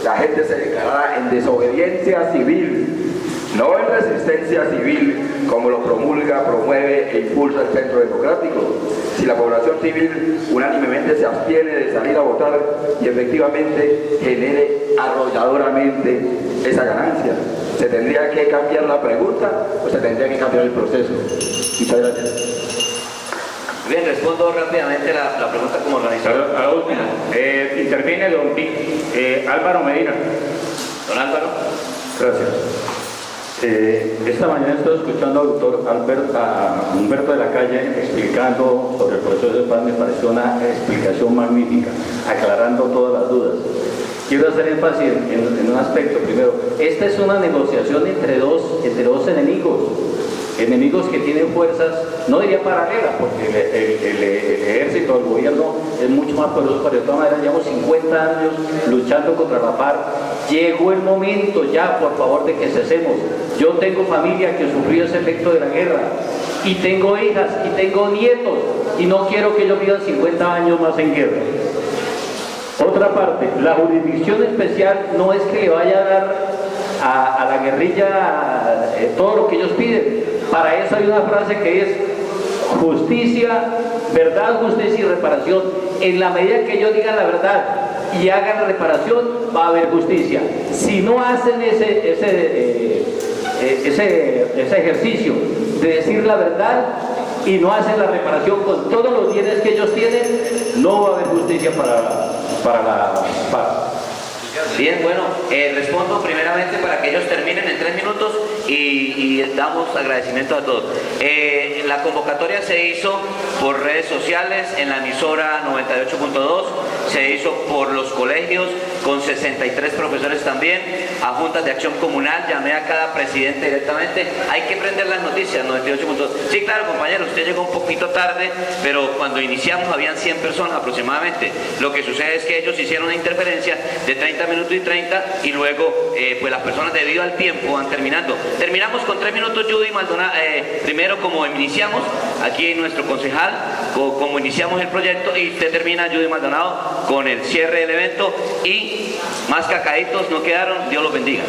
K: la gente se declarara en desobediencia civil, no en resistencia civil como lo promulga, promueve e impulsa el Centro Democrático? Si la población civil unánimemente se abstiene de salir a votar y efectivamente genere arrolladoramente esa ganancia, ¿se tendría que cambiar la pregunta o se tendría que cambiar el proceso? Muchas gracias.
A: Bien, respondo rápidamente la pregunta como organizador.
F: A la última. Interviene don Álvaro Medina.
A: Don Álvaro.
L: Gracias. Esta mañana estoy escuchando al doctor Humberto de la Calle explicando sobre el proceso de paz. Me pareció una explicación magnífica, aclarando todas las dudas. Quiero hacer énfasis en un aspecto. Primero, esta es una negociación entre dos enemigos que tienen fuerzas, no diría paralelas, porque el ejército, el gobierno es mucho más poderoso, pero de todas maneras llevamos 50 años luchando contra la FARC. Llegó el momento ya, por favor, de que cesemos. Yo tengo familia que sufrió ese efecto de la guerra, y tengo hijas, y tengo nietos, y no quiero que ellos vivan 50 años más en guerra. Otra parte, la jurisdicción especial no es que le vaya a dar a la guerrilla todo lo que ellos piden. Para eso hay una frase que es justicia, verdad, justicia y reparación. En la medida que ellos digan la verdad y hagan reparación, va a haber justicia. Si no hacen ese ejercicio de decir la verdad y no hacen la reparación con todos los bienes que ellos tienen, no va a haber justicia para la paz.
A: Bien, bueno, respondo primeramente para que ellos terminen en 3 minutos y damos agradecimiento a todos. La convocatoria se hizo por redes sociales, en la emisora 98.2, se hizo por los colegios con 63 profesores también, a juntas de acción comunal, llamé a cada presidente directamente. Hay que prender las noticias, 98.2. Sí, claro, compañero, usted llegó un poquito tarde, pero cuando iniciamos habían 100 personas aproximadamente. Lo que sucede es que ellos hicieron una interferencia de 30 minutos y 30 y luego pues las personas debido al tiempo van terminando. Terminamos con 3 minutos, Judy Maldonado. Primero, como iniciamos aquí nuestro concejal, como iniciamos el proyecto, y usted termina, Judy Maldonado, con el cierre del evento. Y más cacaditos no quedaron, Dios los bendiga.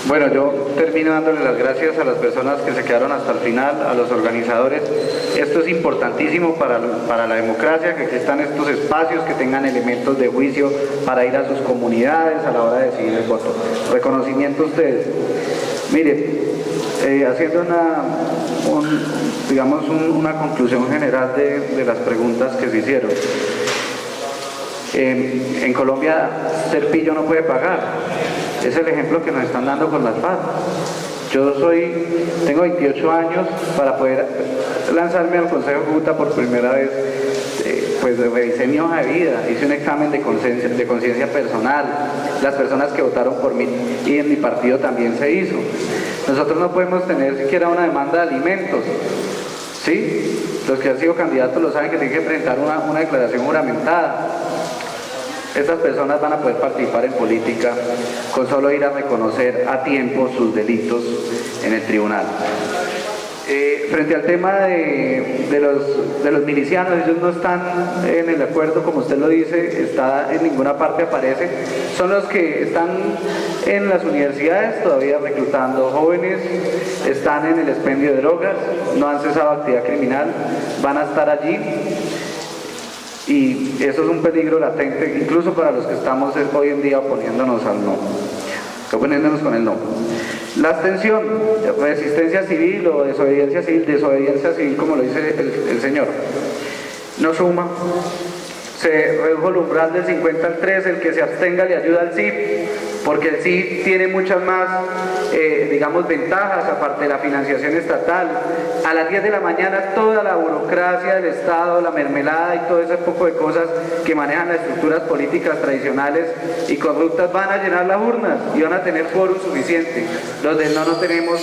B: Bueno, yo termino dándole las gracias a las personas que se quedaron hasta el final, a los organizadores. Esto es importantísimo para la democracia, que existan estos espacios, que tengan elementos de juicio para ir a sus comunidades a la hora de decidir el voto. Reconocimiento a ustedes. Mire, haciendo una conclusión general de las preguntas que se hicieron. En Colombia, ser pillo no puede pagar. Es el ejemplo que nos están dando con las FARC. Tengo 28 años para poder lanzarme al Consejo de Cúcuta por primera vez. Pues revisé mi hoja de vida, hice un examen de conciencia personal, las personas que votaron por mí y en mi partido también se hizo. Nosotros no podemos tener siquiera una demanda de alimentos, ¿sí? Los que han sido candidatos lo saben que tienen que presentar una declaración juramentada. Estas personas van a poder participar en política con solo ir a reconocer a tiempo sus delitos en el tribunal. Frente al tema de los milicianos, ellos no están en el acuerdo, como usted lo dice, en ninguna parte aparece. Son los que están en las universidades todavía reclutando jóvenes, están en el expendio de drogas, no han cesado actividad criminal, van a estar allí. Y eso es un peligro latente, incluso para los que estamos hoy en día oponiéndonos con el no. La abstención, resistencia civil o desobediencia civil como lo dice el señor, no suma. Se redujo el umbral del 50 al 3, el que se abstenga le ayuda al sí, porque el sí tiene muchas más, ventajas, aparte de la financiación estatal. A las 10 de la mañana toda la burocracia del Estado, la mermelada y todo ese poco de cosas que manejan las estructuras políticas tradicionales y corruptas van a llenar las urnas y van a tener quórum suficiente. Los del no tenemos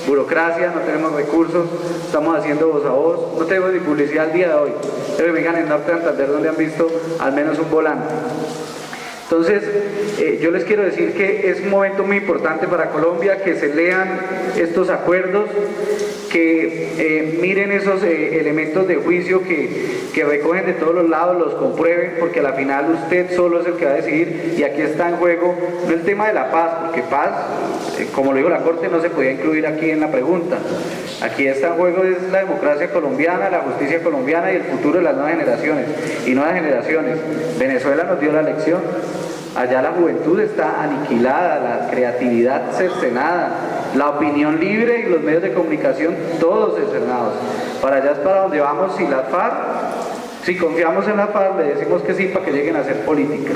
B: burocracia, no tenemos recursos, estamos haciendo voz a voz, no tenemos ni publicidad al día de hoy. Pero vengan en Norte de Santander donde han visto al menos un volante. Entonces, yo les quiero decir que es un momento muy importante para Colombia, que se lean estos acuerdos, que miren esos elementos de juicio que recogen de todos los lados, los comprueben, porque a la final usted solo es el que va a decidir, y aquí está en juego no el tema de la paz, porque paz, como lo dijo la Corte, no se podía incluir aquí en la pregunta. Aquí está en juego es la democracia colombiana, la justicia colombiana y el futuro de las nuevas generaciones. Y nuevas generaciones. Venezuela nos dio la lección. Allá la juventud está aniquilada, la creatividad cercenada, la opinión libre y los medios de comunicación todos cercenados. Para allá es para donde vamos. Si las FARC, si confiamos en la FARC, le decimos que sí para que lleguen a hacer política.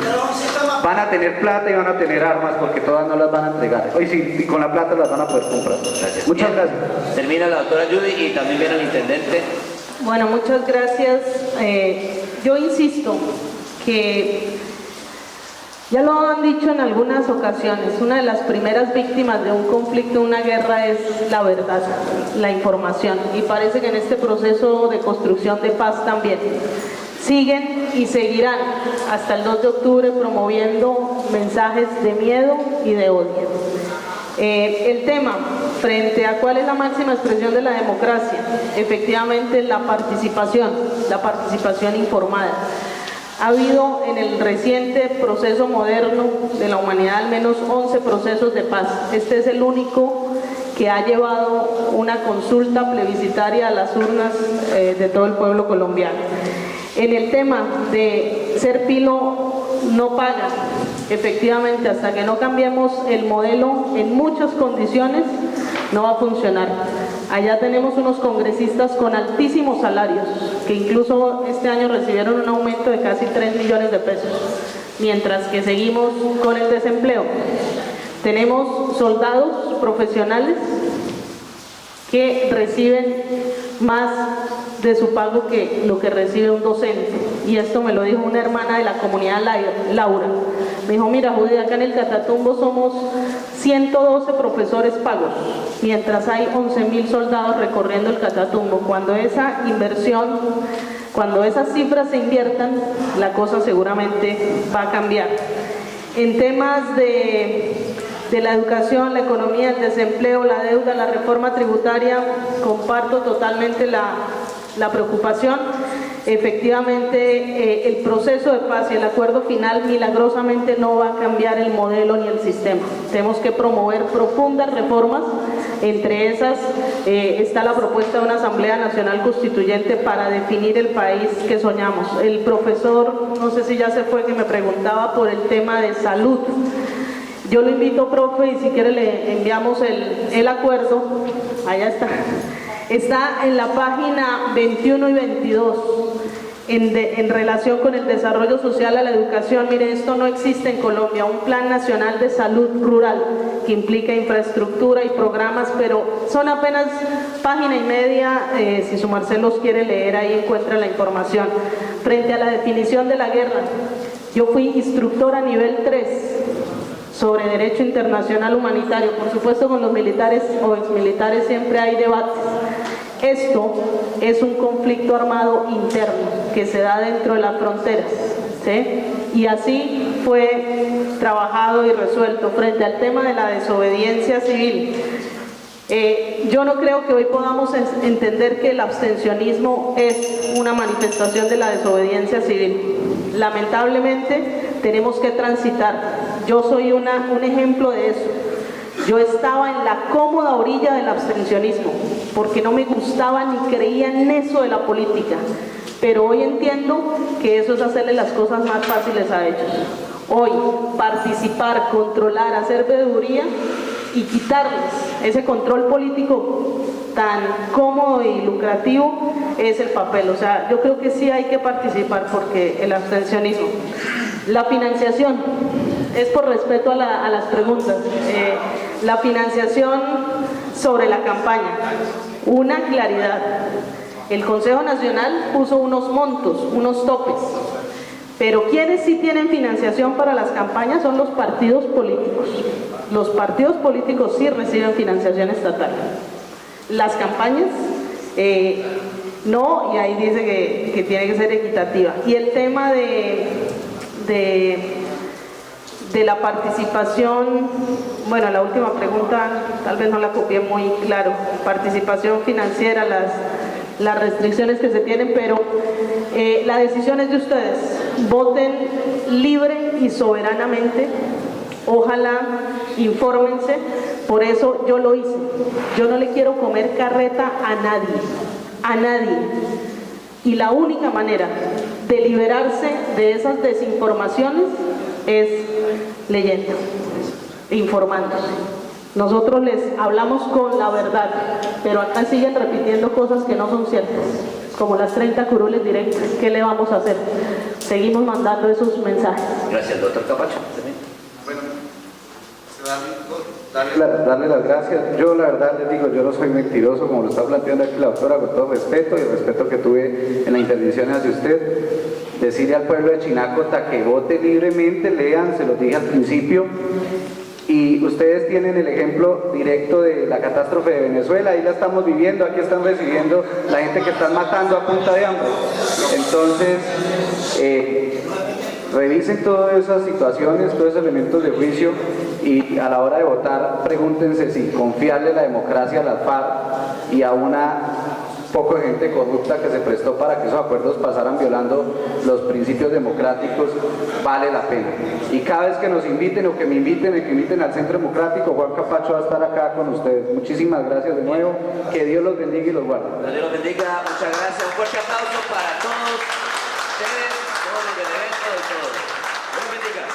B: Van a tener plata y van a tener armas porque todas no las van a entregar. Hoy sí, y con la plata las van a poder comprar.
A: Gracias.
B: Muchas gracias.
A: Termina la doctora Judy y también viene el intendente.
C: Bueno, muchas gracias. Yo insisto que ya lo han dicho en algunas ocasiones, una de las primeras víctimas de un conflicto, una guerra, es la verdad, la información. Y parece que en este proceso de construcción de paz también siguen y seguirán hasta el 2 de octubre promoviendo mensajes de miedo y de odio. El tema, frente a cuál es la máxima expresión de la democracia, efectivamente la participación informada. Ha habido en el reciente proceso moderno de la humanidad al menos 11 procesos de paz. Este es el único que ha llevado una consulta plebiscitaria a las urnas de todo el pueblo colombiano. En el tema de ser pilo no paga, efectivamente, hasta que no cambiemos el modelo en muchas condiciones, no va a funcionar. Allá tenemos unos congresistas con altísimos salarios, que incluso este año recibieron un aumento de casi 3 millones de pesos, mientras que seguimos con el desempleo. Tenemos soldados profesionales que reciben más de su pago que lo que recibe un docente, y esto me lo dijo una hermana de la comunidad, Laura. Me dijo, mira Judy, acá en el Catatumbo somos 112 profesores pagos, mientras hay 11.000 soldados recorriendo el Catatumbo. Cuando esa inversión, cuando esas cifras se inviertan, la cosa seguramente va a cambiar. En temas de la educación, la economía, el desempleo, la deuda, la reforma tributaria, comparto totalmente la preocupación. Efectivamente, el proceso de paz y el acuerdo final milagrosamente no va a cambiar el modelo ni el sistema. Tenemos que promover profundas reformas. Entre esas está la propuesta de una Asamblea Nacional Constituyente para definir el país que soñamos. El profesor, no sé si ya se fue, que me preguntaba por el tema de salud. Yo lo invito, profe, y si quiere le enviamos el acuerdo. Allá está. Está en la página 21 y 22. En relación con el desarrollo social a la educación. Mire, esto no existe en Colombia, un plan nacional de salud rural que implica infraestructura y programas, pero son apenas página y media, si su merced los quiere leer, ahí encuentra la información. Frente a la definición de la guerra, yo fui instructora nivel 3 sobre derecho internacional humanitario, por supuesto con los militares o exmilitares siempre hay debates. Esto es un conflicto armado interno que se da dentro de las fronteras, ¿sí? Y así fue trabajado y resuelto. Frente al tema de la desobediencia civil, yo no creo que hoy podamos entender que el abstencionismo es una manifestación de la desobediencia civil. Lamentablemente tenemos que transitar. Yo soy un ejemplo de eso. Yo estaba en la cómoda orilla del abstencionismo, porque no me gustaba ni creía en eso de la política. Pero hoy entiendo que eso es hacerle las cosas más fáciles a ellos. Hoy, participar, controlar, hacer veeduría y quitarles ese control político tan cómodo y lucrativo es el papel. O sea, yo creo que sí hay que participar porque el abstencionismo. La financiación, es por respeto a las preguntas. La financiación sobre la campaña, una claridad. El Consejo Nacional puso unos montos, unos topes, pero quienes sí tienen financiación para las campañas son los partidos políticos. Los partidos políticos sí reciben financiación estatal. Las campañas no, y ahí dice que tiene que ser equitativa. Y el tema de la participación, bueno, la última pregunta tal vez no la copié muy claro, participación financiera, las restricciones que se tienen, pero la decisión es de ustedes. Voten libre y soberanamente, ojalá infórmense, por eso yo lo hice. Yo no le quiero comer carreta a nadie. Y la única manera de liberarse de esas desinformaciones es leyendo, informándose. Nosotros les hablamos con la verdad, pero acá siguen repitiendo cosas que no son ciertas, como las 30 curules directas. ¿Qué le vamos a hacer? Seguimos mandando esos mensajes.
A: Gracias, doctor Capacho.
B: Bueno, darle las gracias. Yo la verdad les digo, yo no soy mentiroso como lo está planteando aquí la doctora, con todo respeto y el respeto que tuve en la intervención hacia usted. Decirle al pueblo de Chinacota que vote libremente, lean, se los dije al principio. Y ustedes tienen el ejemplo directo de la catástrofe de Venezuela, ahí la estamos viviendo, aquí están recibiendo la gente que están matando a punta de hambre. Entonces, revisen todas esas situaciones, todos esos elementos de juicio y a la hora de votar pregúntense si confiarle la democracia a las FARC y a una poco de gente corrupta que se prestó para que esos acuerdos pasaran violando los principios democráticos, vale la pena. Y cada vez que nos inviten o que me inviten, que inviten al Centro Democrático, Juan Capacho va a estar acá con ustedes. Muchísimas gracias de nuevo, que Dios los bendiga y los guarde.
A: Dios los bendiga, muchas gracias, un fuerte aplauso para todos ustedes, todos los del evento, de todos. Dios los bendiga.